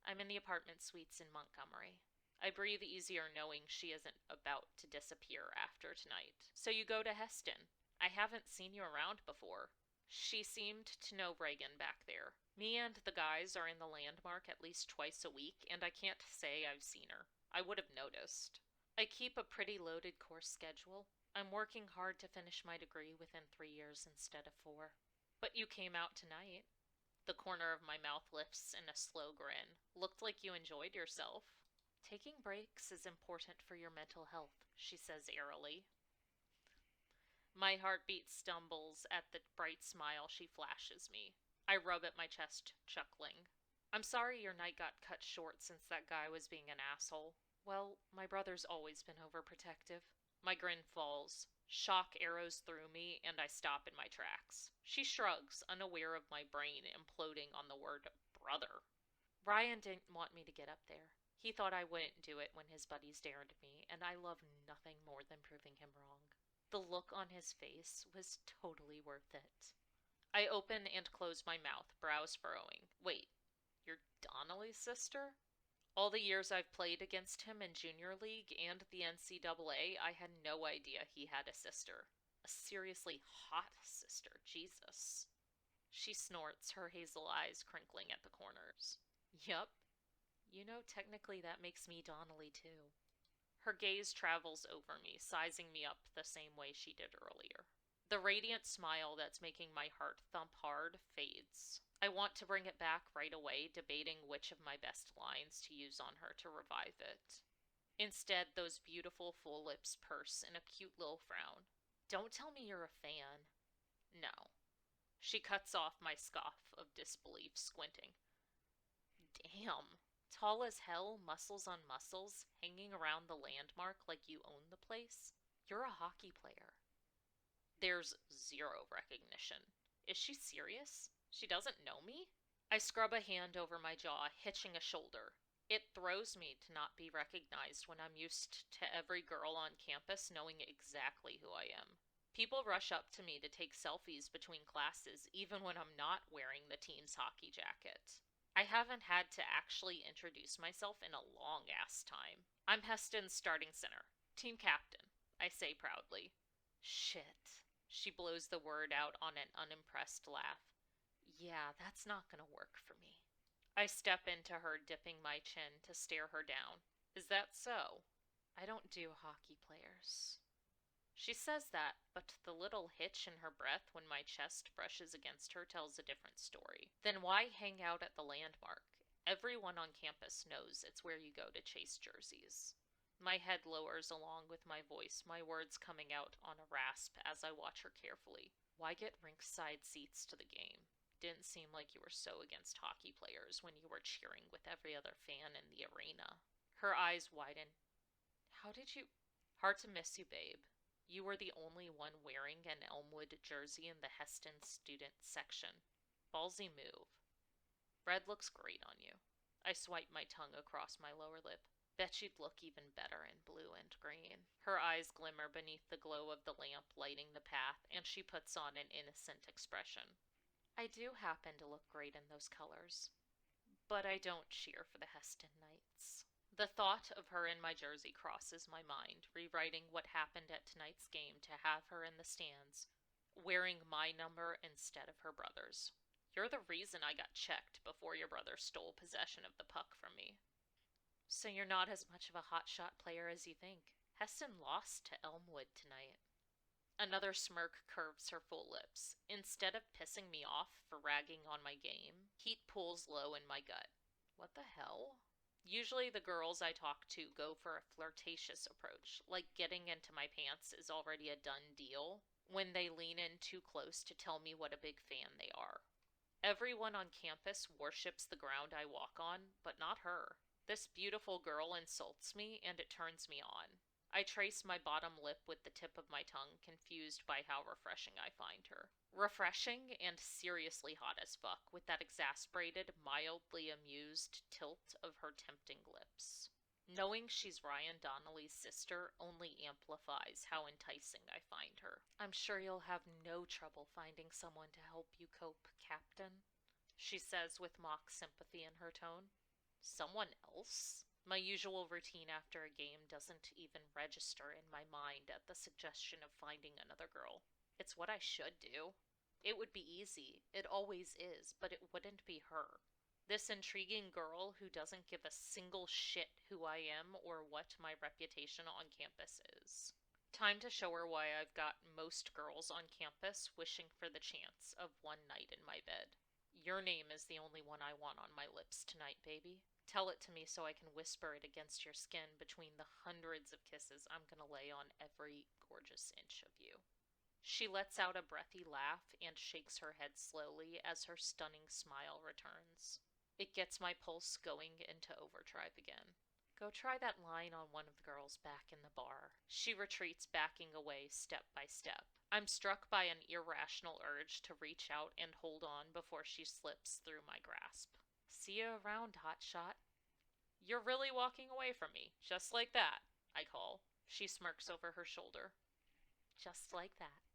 I'm in the apartment suites in Montgomery. I breathe easier knowing she isn't about to disappear after tonight. So you go to Heston. I haven't seen you around before. She seemed to know Reagan back there. Me and the guys are in the Landmark at least twice a week, and I can't say I've seen her. I would have noticed. I keep a pretty loaded course schedule. I'm working hard to finish my degree within 3 years instead of 4. But you came out tonight. The corner of my mouth lifts in a slow grin. Looked like you enjoyed yourself. Taking breaks is important for your mental health, she says airily. My heartbeat stumbles at the bright smile she flashes me. I rub at my chest, chuckling. I'm sorry your night got cut short since that guy was being an asshole. Well, my brother's always been overprotective. My grin falls. Shock arrows through me, and I stop in my tracks. She shrugs, unaware of my brain imploding on the word brother. Ryan didn't want me to get up there. He thought I wouldn't do it when his buddies dared me, and I love nothing more than proving him wrong. The look on his face was totally worth it. I open and close my mouth, brows furrowing. Wait, you're Donnelly's sister? All the years I've played against him in Junior League and the NCAA, I had no idea he had a sister. A seriously hot sister, Jesus. She snorts, her hazel eyes crinkling at the corners. Yup. You know, technically that makes me Donnelly too. Her gaze travels over me, sizing me up the same way she did earlier. The radiant smile that's making my heart thump hard fades. I want to bring it back right away, debating which of my best lines to use on her to revive it. Instead, those beautiful full lips purse in a cute little frown. Don't tell me you're a fan. No. She cuts off my scoff of disbelief, squinting. Damn. Tall as hell, muscles on muscles, hanging around the Landmark like you own the place? You're a hockey player. There's zero recognition. Is she serious? She doesn't know me? I scrub a hand over my jaw, hitching a shoulder. It throws me to not be recognized when I'm used to every girl on campus knowing exactly who I am. People rush up to me to take selfies between classes, even when I'm not wearing the team's hockey jacket. I haven't had to actually introduce myself in a long-ass time. I'm Heston's starting center. Team captain, I say proudly. Shit. She blows the word out on an unimpressed laugh. Yeah, that's not gonna work for me. I step into her, dipping my chin to stare her down. Is that so? I don't do hockey players. She says that, but the little hitch in her breath when my chest brushes against her tells a different story. Then why hang out at the landmark? Everyone on campus knows it's where you go to chase jerseys. My head lowers along with my voice, my words coming out on a rasp as I watch her carefully. Why get rinkside seats to the game? Didn't seem like you were so against hockey players when you were cheering with every other fan in the arena. Her eyes widen. How did you... Hard to miss you, babe. You were the only one wearing an Elmwood jersey in the Heston student section. Ballsy move. Red looks great on you. I swipe my tongue across my lower lip. Bet you'd look even better in blue and green. Her eyes glimmer beneath the glow of the lamp lighting the path, and she puts on an innocent expression. I do happen to look great in those colors, but I don't cheer for the Heston Knights. The thought of her in my jersey crosses my mind, rewriting what happened at tonight's game to have her in the stands, wearing my number instead of her brother's. You're the reason I got checked before your brother stole possession of the puck from me. So you're not as much of a hotshot player as you think. Heston lost to Elmwood tonight. Another smirk curves her full lips. Instead of pissing me off for ragging on my game, heat pools low in my gut. What the hell? Usually the girls I talk to go for a flirtatious approach, like getting into my pants is already a done deal, when they lean in too close to tell me what a big fan they are. Everyone on campus worships the ground I walk on, but not her. This beautiful girl insults me, and it turns me on. I trace my bottom lip with the tip of my tongue, confused by how refreshing I find her. Refreshing and seriously hot as fuck, with that exasperated, mildly amused tilt of her tempting lips. Knowing she's Ryan Donnelly's sister only amplifies how enticing I find her. I'm sure you'll have no trouble finding someone to help you cope, Captain, she says with mock sympathy in her tone. Someone else? My usual routine after a game doesn't even register in my mind at the suggestion of finding another girl. It's what I should do. It would be easy. It always is, but it wouldn't be her. This intriguing girl who doesn't give a single shit who I am or what my reputation on campus is. Time to show her why I've got most girls on campus wishing for the chance of one night in my bed. Your name is the only one I want on my lips tonight, baby. Tell it to me so I can whisper it against your skin between the hundreds of kisses I'm gonna lay on every gorgeous inch of you. She lets out a breathy laugh and shakes her head slowly as her stunning smile returns. It gets my pulse going into overdrive again. Go try that line on one of the girls back in the bar. She retreats, backing away step by step. I'm struck by an irrational urge to reach out and hold on before she slips through my grasp. See you around, hotshot. You're really walking away from me, just like that, I call. She smirks over her shoulder. Just like that.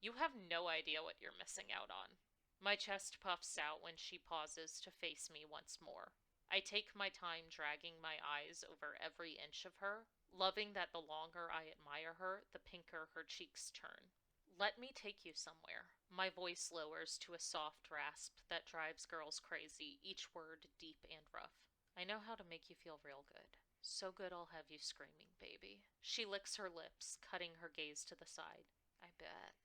You have no idea what you're missing out on. My chest puffs out when she pauses to face me once more. I take my time dragging my eyes over every inch of her, loving that the longer I admire her, the pinker her cheeks turn. Let me take you somewhere. My voice lowers to a soft rasp that drives girls crazy, each word deep and rough. I know how to make you feel real good. So good I'll have you screaming, baby. She licks her lips, cutting her gaze to the side. I bet.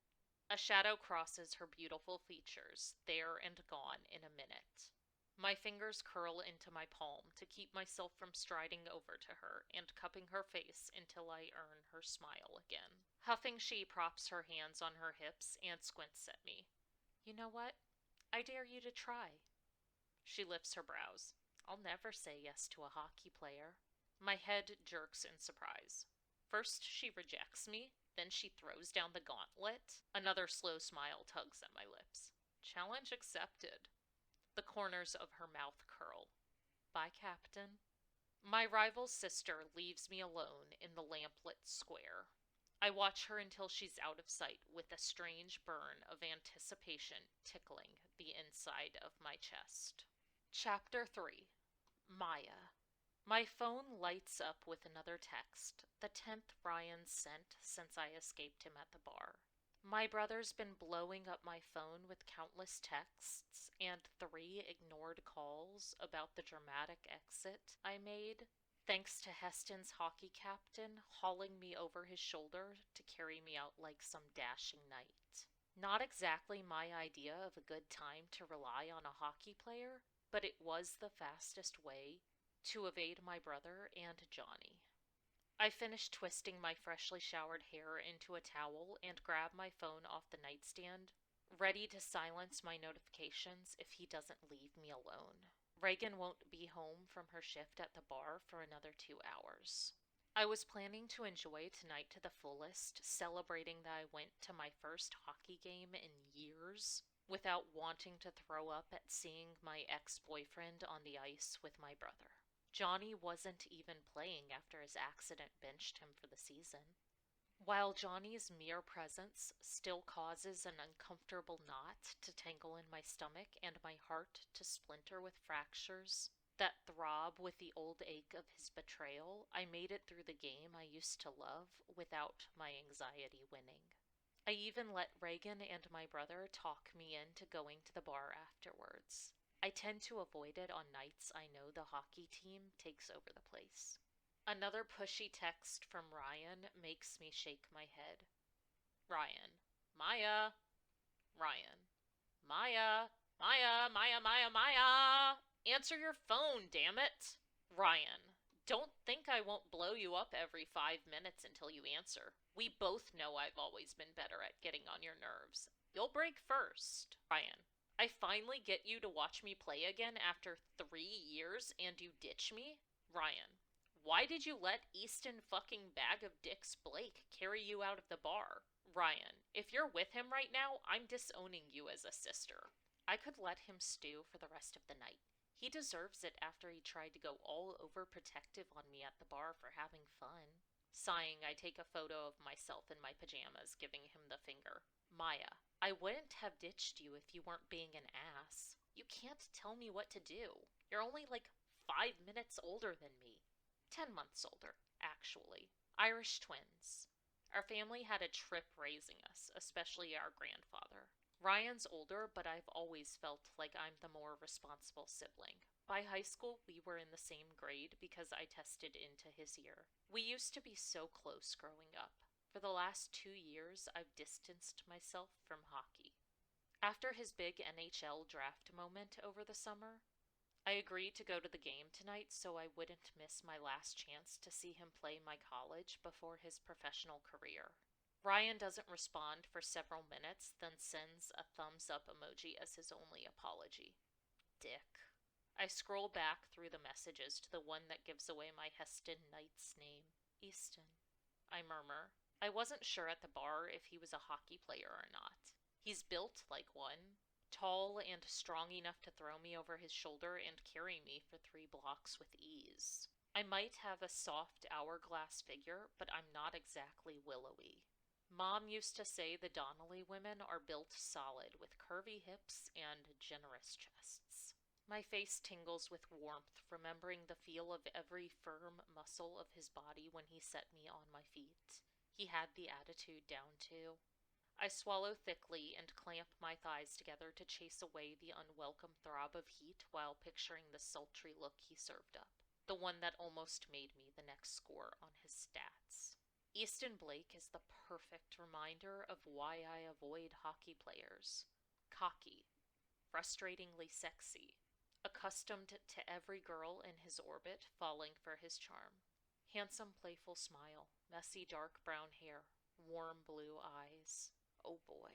A shadow crosses her beautiful features, there and gone in a minute. My fingers curl into my palm to keep myself from striding over to her and cupping her face until I earn her smile again. Huffing, she props her hands on her hips and squints at me. You know what? I dare you to try. She lifts her brows. I'll never say yes to a hockey player. My head jerks in surprise. First she rejects me, then she throws down the gauntlet. Another slow smile tugs at my lips. Challenge accepted. The corners of her mouth curl. Bye, Captain. My rival's sister leaves me alone in the lamplit square. I watch her until she's out of sight, with a strange burn of anticipation tickling the inside of my chest. Chapter 3. Maya. My phone lights up with another text, the 10th Ryan sent since I escaped him at the bar. My brother's been blowing up my phone with countless texts and 3 ignored calls about the dramatic exit I made, thanks to Heston's hockey captain hauling me over his shoulder to carry me out like some dashing knight. Not exactly my idea of a good time to rely on a hockey player, but it was the fastest way to evade my brother and Johnny. I finished twisting my freshly showered hair into a towel and grabbed my phone off the nightstand, ready to silence my notifications if he doesn't leave me alone. Reagan won't be home from her shift at the bar for another 2 hours. I was planning to enjoy tonight to the fullest, celebrating that I went to my first hockey game in years, without wanting to throw up at seeing my ex-boyfriend on the ice with my brother. Johnny wasn't even playing after his accident benched him for the season. While Johnny's mere presence still causes an uncomfortable knot to tangle in my stomach and my heart to splinter with fractures that throb with the old ache of his betrayal, I made it through the game I used to love without my anxiety winning. I even let Reagan and my brother talk me into going to the bar afterwards. I tend to avoid it on nights I know the hockey team takes over the place. Another pushy text from Ryan makes me shake my head. Ryan. Maya. Ryan. Maya. Maya. Maya. Maya. Maya. Answer your phone, damn it. Ryan. Don't think I won't blow you up every 5 minutes until you answer. We both know I've always been better at getting on your nerves. You'll break first. Ryan. I finally get you to watch me play again after 3 years and you ditch me? Ryan. Why did you let Easton fucking bag of dicks Blake carry you out of the bar? Ryan. If you're with him right now, I'm disowning you as a sister. I could let him stew for the rest of the night. He deserves it after he tried to go all overprotective on me at the bar for having fun. Sighing, I take a photo of myself in my pajamas, giving him the finger. Maya. I wouldn't have ditched you if you weren't being an ass. You can't tell me what to do. You're only like 5 minutes older than me. 10 months older, actually. Irish twins. Our family had a trip raising us, especially our grandfather. Ryan's older, but I've always felt like I'm the more responsible sibling. By high school, we were in the same grade because I tested into his year. We used to be so close growing up. For the last 2 years, I've distanced myself from hockey. After his big NHL draft moment over the summer, I agreed to go to the game tonight so I wouldn't miss my last chance to see him play my college before his professional career. Ryan doesn't respond for several minutes, then sends a thumbs up emoji as his only apology. Dick. I scroll back through the messages to the one that gives away my Heston Knight's name. Easton. I murmur. I wasn't sure at the bar if he was a hockey player or not. He's built like one, tall and strong enough to throw me over his shoulder and carry me for 3 blocks with ease. I might have a soft hourglass figure, but I'm not exactly willowy. Mom used to say the Donnelly women are built solid with curvy hips and generous chests. My face tingles with warmth, remembering the feel of every firm muscle of his body when he set me on my feet. He had the attitude down too. I swallow thickly and clamp my thighs together to chase away the unwelcome throb of heat while picturing the sultry look he served up, the one that almost made me the next score on his stats. Easton Blake is the perfect reminder of why I avoid hockey players. Cocky, frustratingly sexy, accustomed to every girl in his orbit falling for his charm. Handsome, playful smile, messy dark brown hair, warm blue eyes. Oh boy.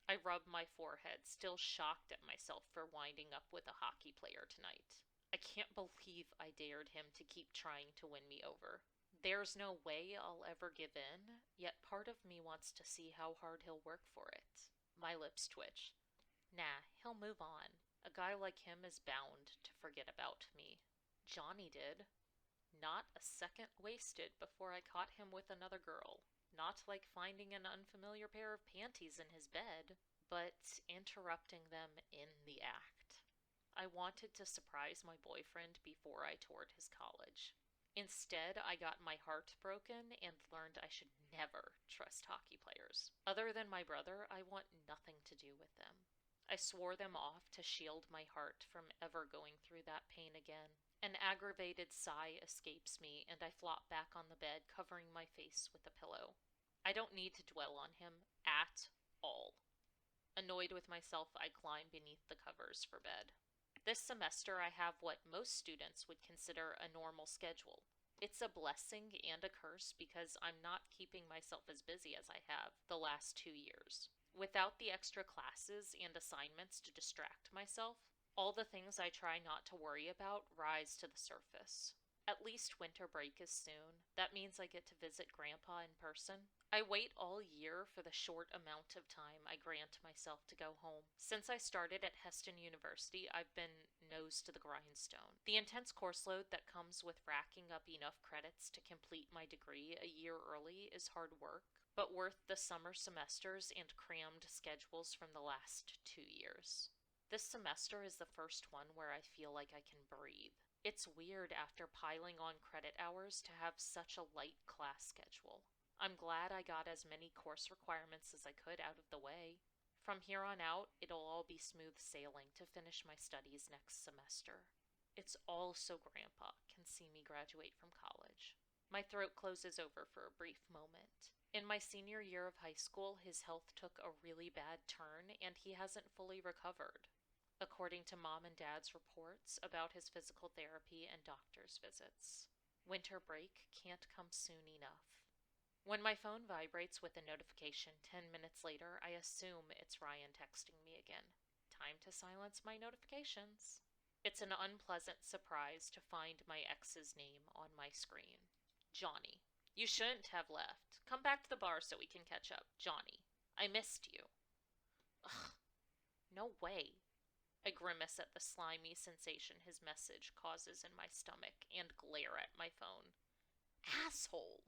I rub my forehead, still shocked at myself for winding up with a hockey player tonight. I can't believe I dared him to keep trying to win me over. There's no way I'll ever give in, yet part of me wants to see how hard he'll work for it. My lips twitch. Nah, he'll move on. A guy like him is bound to forget about me. Johnny did. Not a second wasted before I caught him with another girl. Not like finding an unfamiliar pair of panties in his bed, but interrupting them in the act. I wanted to surprise my boyfriend before I toured his college. Instead, I got my heart broken and learned I should never trust hockey players. Other than my brother, I want nothing to do with them. I swore them off to shield my heart from ever going through that pain again. An aggravated sigh escapes me, and I flop back on the bed, covering my face with a pillow. I don't need to dwell on him at all. Annoyed with myself, I climb beneath the covers for bed. This semester, I have what most students would consider a normal schedule. It's a blessing and a curse because I'm not keeping myself as busy as I have the last 2 years. Without the extra classes and assignments to distract myself, all the things I try not to worry about rise to the surface. At least winter break is soon. That means I get to visit Grandpa in person. I wait all year for the short amount of time I grant myself to go home. Since I started at Heston University, I've been nose to the grindstone. The intense course load that comes with racking up enough credits to complete my degree a year early is hard work, but worth the summer semesters and crammed schedules from the last 2 years. This semester is the first one where I feel like I can breathe. It's weird after piling on credit hours to have such a light class schedule. I'm glad I got as many course requirements as I could out of the way. From here on out, it'll all be smooth sailing to finish my studies next semester. It's all so Grandpa can see me graduate from college. My throat closes over for a brief moment. In my senior year of high school, his health took a really bad turn and he hasn't fully recovered, according to Mom and Dad's reports about his physical therapy and doctor's visits. Winter break can't come soon enough. When my phone vibrates with a notification 10 minutes later, I assume it's Ryan texting me again. Time to silence my notifications. It's an unpleasant surprise to find my ex's name on my screen. Johnny. You shouldn't have left. Come back to the bar so we can catch up. Johnny. I missed you. Ugh. No way. I grimace at the slimy sensation his message causes in my stomach and glare at my phone. Asshole!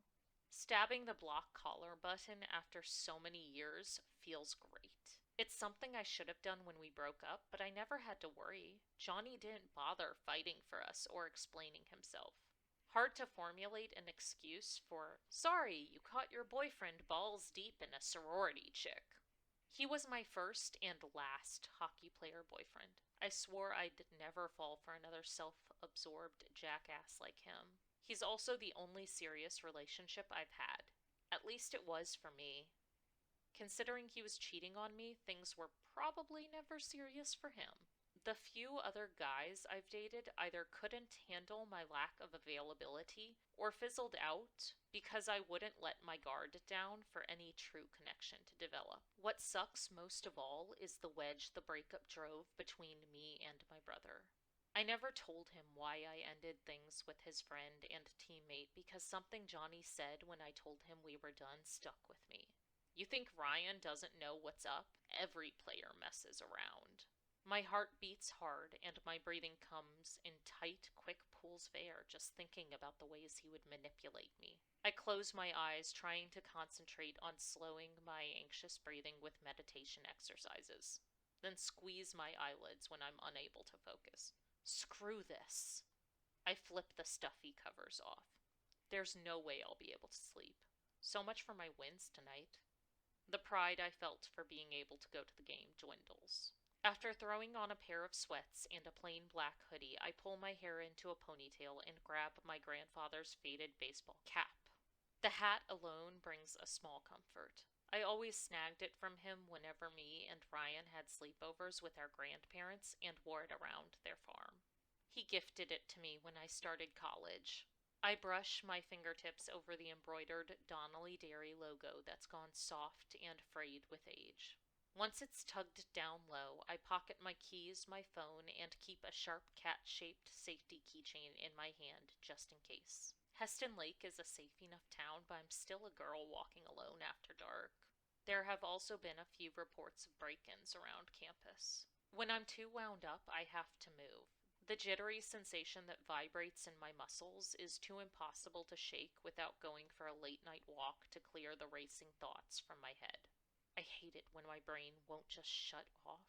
Stabbing the block collar button after so many years feels great. It's something I should have done when we broke up, but I never had to worry. Johnny didn't bother fighting for us or explaining himself. Hard to formulate an excuse for, sorry, you caught your boyfriend balls deep in a sorority chick. He was my first and last hockey player boyfriend. I swore I'd never fall for another self-absorbed jackass like him. He's also the only serious relationship I've had. At least it was for me. Considering he was cheating on me, things were probably never serious for him. The few other guys I've dated either couldn't handle my lack of availability or fizzled out because I wouldn't let my guard down for any true connection to develop. What sucks most of all is the wedge the breakup drove between me and my brother. I never told him why I ended things with his friend and teammate because something Johnny said when I told him we were done stuck with me. You think Ryan doesn't know what's up? Every player messes around. My heart beats hard and my breathing comes in tight, quick pools of air just thinking about the ways he would manipulate me. I close my eyes, trying to concentrate on slowing my anxious breathing with meditation exercises, then squeeze my eyelids when I'm unable to focus. Screw this. I flip the stuffy covers off. There's no way I'll be able to sleep. So much for my wins tonight. The pride I felt for being able to go to the game dwindles. After throwing on a pair of sweats and a plain black hoodie, I pull my hair into a ponytail and grab my grandfather's faded baseball cap. The hat alone brings a small comfort. I always snagged it from him whenever me and Ryan had sleepovers with our grandparents and wore it around their farm. He gifted it to me when I started college. I brush my fingertips over the embroidered Donnelly dairy logo that's gone soft and frayed with age. Once it's tugged down low, I pocket my keys, my phone, and keep a sharp cat-shaped safety keychain in my hand just in case. Heston Lake is a safe enough town, but I'm still a girl walking alone after dark. There have also been a few reports of break-ins around campus. When I'm too wound up, I have to move. The jittery sensation that vibrates in my muscles is too impossible to shake without going for a late-night walk to clear the racing thoughts from my head. I hate it when my brain won't just shut off.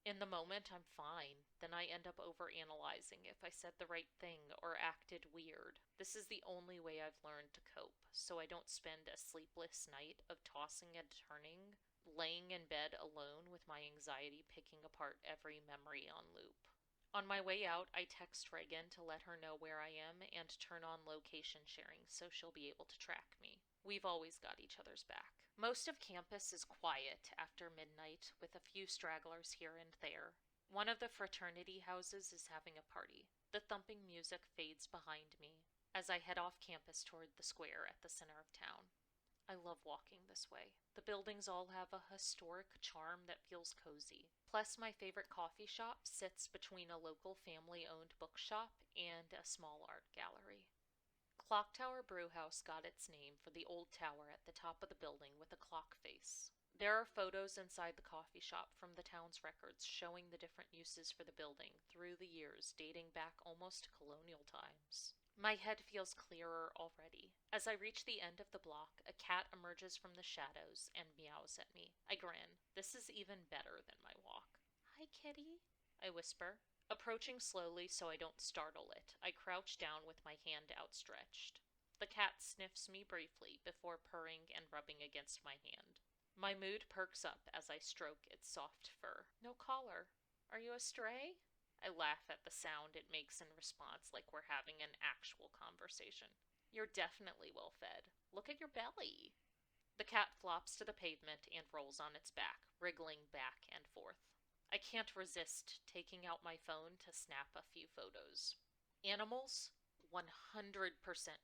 In the moment, I'm fine. Then I end up overanalyzing if I said the right thing or acted weird. This is the only way I've learned to cope, so I don't spend a sleepless night of tossing and turning, laying in bed alone with my anxiety picking apart every memory on loop. On my way out, I text Reagan to let her know where I am and turn on location sharing so she'll be able to track me. We've always got each other's back. Most of campus is quiet after midnight, with a few stragglers here and there. One of the fraternity houses is having a party. The thumping music fades behind me as I head off campus toward the square at the center of town. I love walking this way. The buildings all have a historic charm that feels cozy. Plus, my favorite coffee shop sits between a local family owned bookshop and a small art gallery. Clock Tower Brewhouse got its name for the old tower at the top of the building with a clock face. There are photos inside the coffee shop from the town's records showing the different uses for the building through the years dating back almost to colonial times. My head feels clearer already. As I reach the end of the block, a cat emerges from the shadows and meows at me. I grin. This is even better than my walk. Hi, kitty, I whisper. Approaching slowly so I don't startle it, I crouch down with my hand outstretched. The cat sniffs me briefly before purring and rubbing against my hand. My mood perks up as I stroke its soft fur. No collar. Are you a stray? I laugh at the sound it makes in response, like we're having an actual conversation. You're definitely well fed. Look at your belly. The cat flops to the pavement and rolls on its back, wriggling back and forth. I can't resist taking out my phone to snap a few photos. Animals? 100%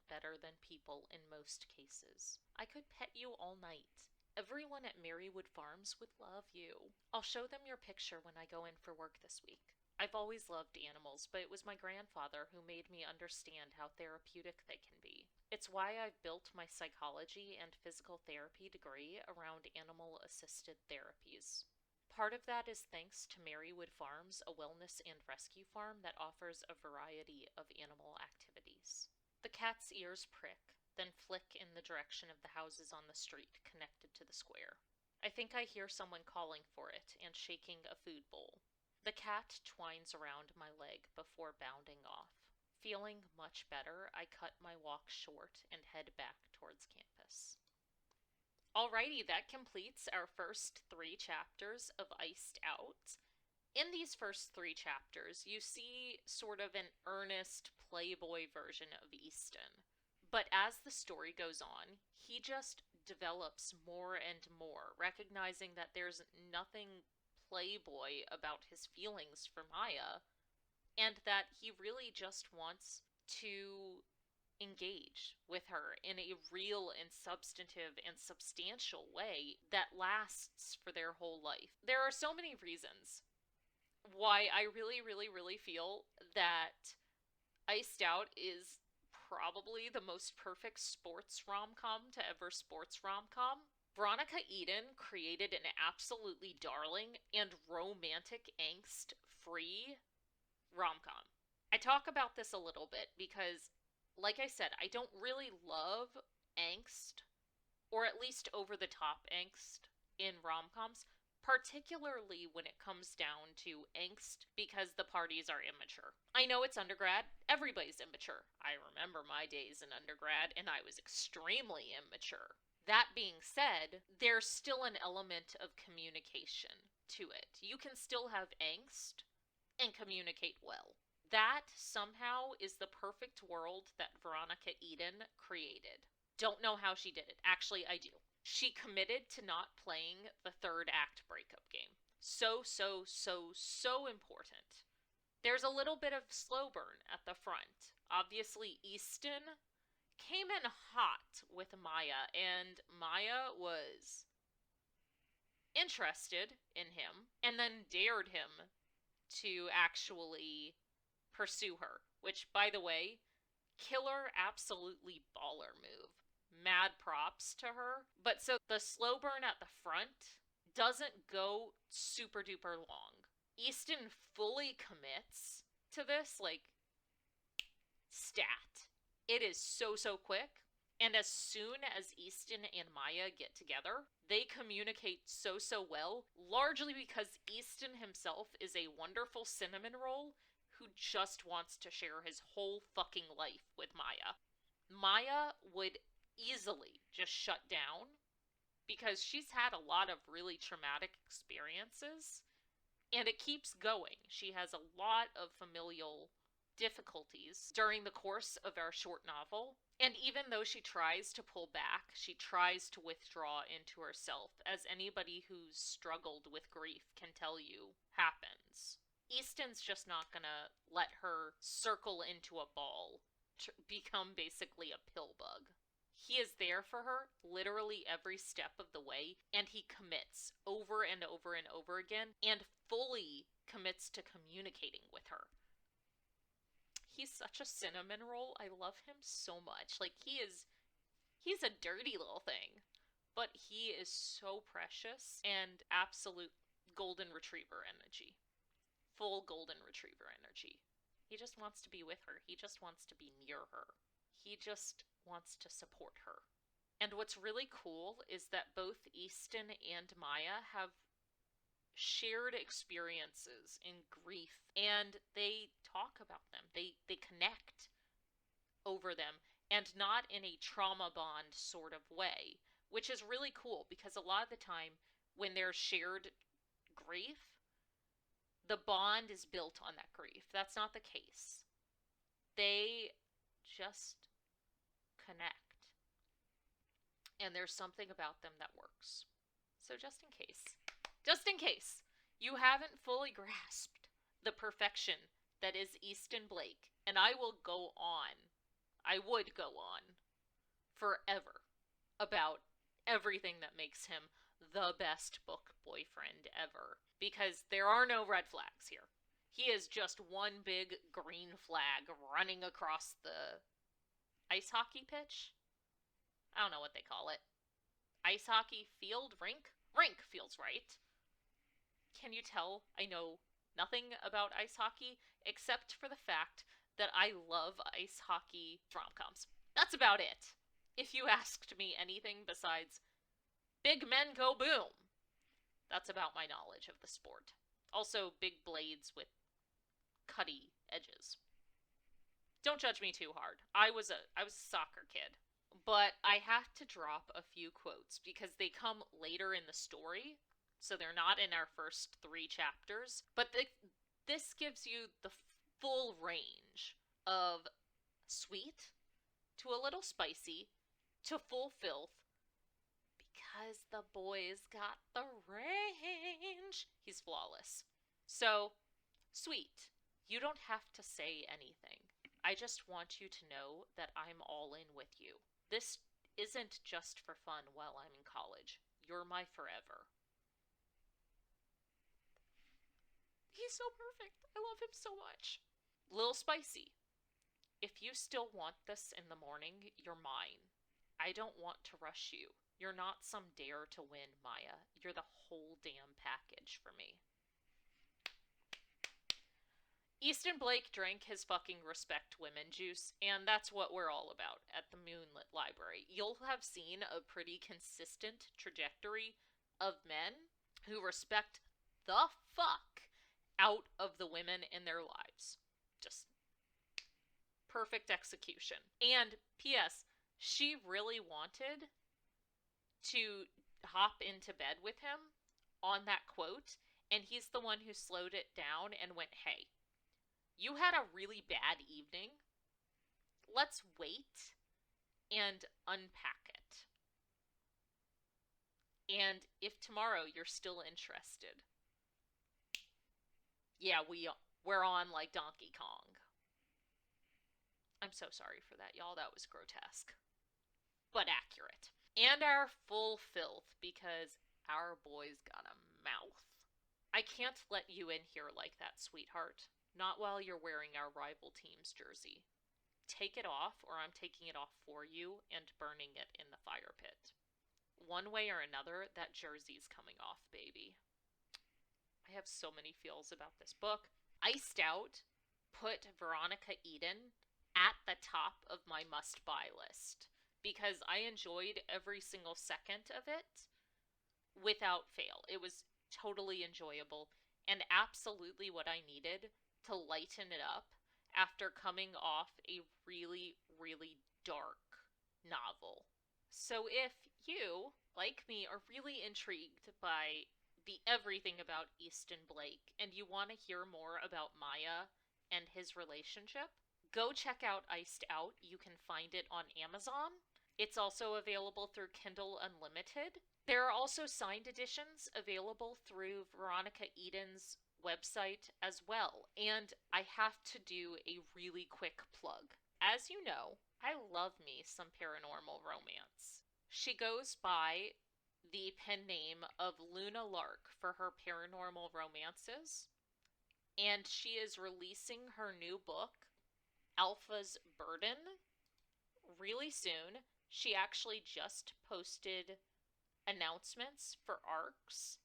better than people in most cases. I could pet you all night. Everyone at Marywood Farms would love you. I'll show them your picture when I go in for work this week. I've always loved animals, but it was my grandfather who made me understand how therapeutic they can be. It's why I've built my psychology and physical therapy degree around animal-assisted therapies. Part of that is thanks to Marywood Farms, a wellness and rescue farm that offers a variety of animal activities. The cat's ears prick, then flick in the direction of the houses on the street connected to the square. I think I hear someone calling for it and shaking a food bowl. The cat twines around my leg before bounding off. Feeling much better, I cut my walk short and head back towards campus. Alrighty, that completes our first 3 chapters of Iced Out. In these first 3 chapters, you see sort of an earnest playboy version of Easton. But as the story goes on, he just develops more and more, recognizing that there's nothing playboy about his feelings for Maya, and that he really just wants to engage with her in a real and substantive and substantial way that lasts for their whole life. There are so many reasons why I really, really, really feel that Iced Out is probably the most perfect sports rom-com to ever sports rom-com. Veronica Eden created an absolutely darling and romantic angst-free rom-com. I talk about this a little bit because, like I said, I don't really love angst, or at least over-the-top angst in rom-coms, particularly when it comes down to angst because the parties are immature. I know it's undergrad. Everybody's immature. I remember my days in undergrad, and I was extremely immature. That being said, there's still an element of communication to it. You can still have angst and communicate well. That somehow is the perfect world that Veronica Eden created. Don't know how she did it. Actually, I do. She committed to not playing the third act breakup game. So important. There's a little bit of slow burn at the front. Obviously, Easton came in hot with Maya, and Maya was interested in him and then dared him to actually pursue her, which, by the way, killer, absolutely baller move. Mad props to her. But so the slow burn at the front doesn't go super duper long. Easton fully commits to this, like, stat. It is so quick. And as soon as Easton and Maya get together, they communicate so well, largely because Easton himself is a wonderful cinnamon roll who just wants to share his whole fucking life with Maya. Maya would easily just shut down because she's had a lot of really traumatic experiences, and it keeps going. She has a lot of familial difficulties during the course of our short novel. And even though she tries to pull back, she tries to withdraw into herself, as anybody who's struggled with grief can tell you happens. Easton's just not gonna let her circle into a ball to become basically a pill bug. He is there for her literally every step of the way, and he commits over and over and over again, and fully commits to communicating with her. He's such a cinnamon roll. I love him so much. Like, he's a dirty little thing, but he is so precious and absolute golden retriever energy. Full golden retriever energy. He just wants to be with her. He just wants to be near her. He just wants to support her. And what's really cool is that both Easton and Maya have shared experiences in grief, and they talk about them. They connect over them, and not in a trauma bond sort of way, which is really cool because a lot of the time when there's shared grief, the bond is built on that grief. That's not the case. They just connect. And there's something about them that works. So just in case you haven't fully grasped the perfection that is Easton Blake, and I would go on forever about everything that makes him the best book boyfriend ever, because there are no red flags here. He is just one big green flag running across the ice hockey pitch? I don't know what they call it. Ice hockey field? Rink? Rink feels right. Can you tell I know nothing about ice hockey except for the fact that I love ice hockey rom-coms? That's about it. If you asked me anything besides big men go boom, that's about my knowledge of the sport. Also, big blades with cutty edges. Don't judge me too hard. I was a soccer kid. But I have to drop a few quotes because they come later in the story, so they're not in our first 3 chapters. But this gives you the full range of sweet to a little spicy to full filth, because the boy's got the range. He's flawless. So, sweet. You don't have to say anything. I just want you to know that I'm all in with you. This isn't just for fun while I'm in college. You're my forever. He's so perfect. I love him so much. Lil Spicy. If you still want this in the morning, you're mine. I don't want to rush you. You're not some dare to win, Maya. You're the whole damn package for me. Easton Blake drank his fucking respect women juice, and that's what we're all about at the Moonlit Library. You'll have seen a pretty consistent trajectory of men who respect the fuck out of the women in their lives. Just perfect execution. And P.S., she really wanted to hop into bed with him on that quote, and he's the one who slowed it down and went, hey, you had a really bad evening. Let's wait and unpack it. And if tomorrow you're still interested, yeah, we're on like Donkey Kong. I'm so sorry for that, y'all. That was grotesque, but accurate. And our full filth, because our boy's got a mouth. I can't let you in here like that, sweetheart. Not while you're wearing our rival team's jersey. Take it off, or I'm taking it off for you and burning it in the fire pit. One way or another, that jersey's coming off, baby. I have so many feels about this book. Iced Out put Veronica Eden at the top of my must-buy list. because I enjoyed every single second of it without fail. It was totally enjoyable and absolutely what I needed to lighten it up after coming off a really, really dark novel. So if you, like me, are really intrigued by the everything about Easton Blake and you want to hear more about Maya and his relationship, go check out Iced Out. You can find it on Amazon. It's also available through Kindle Unlimited. There are also signed editions available through Veronica Eden's website as well. And I have to do a really quick plug. As you know, I love me some paranormal romance. She goes by the pen name of Luna Lark for her paranormal romances, and she is releasing her new book, Alpha's Burden, really soon. She actually just posted announcements for ARCs,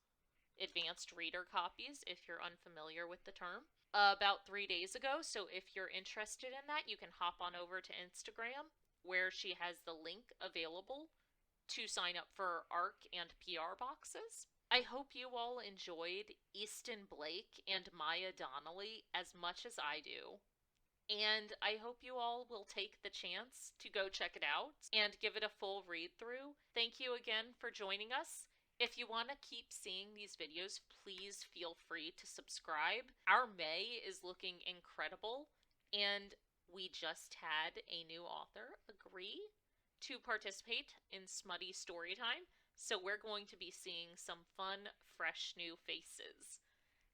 advanced reader copies, if you're unfamiliar with the term, about 3 days ago. So if you're interested in that, you can hop on over to Instagram, where she has the link available to sign up for ARC and PR boxes. I hope you all enjoyed Easton Blake and Maya Donnelly as much as I do. And I hope you all will take the chance to go check it out and give it a full read through. Thank you again for joining us. If you want to keep seeing these videos, please feel free to subscribe. Our May is looking incredible, and we just had a new author agree to participate in Smutty Storytime, so we're going to be seeing some fun, fresh new faces.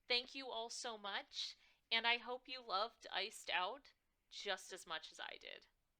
Thank you all so much, and I hope you loved Iced Out just as much as I did.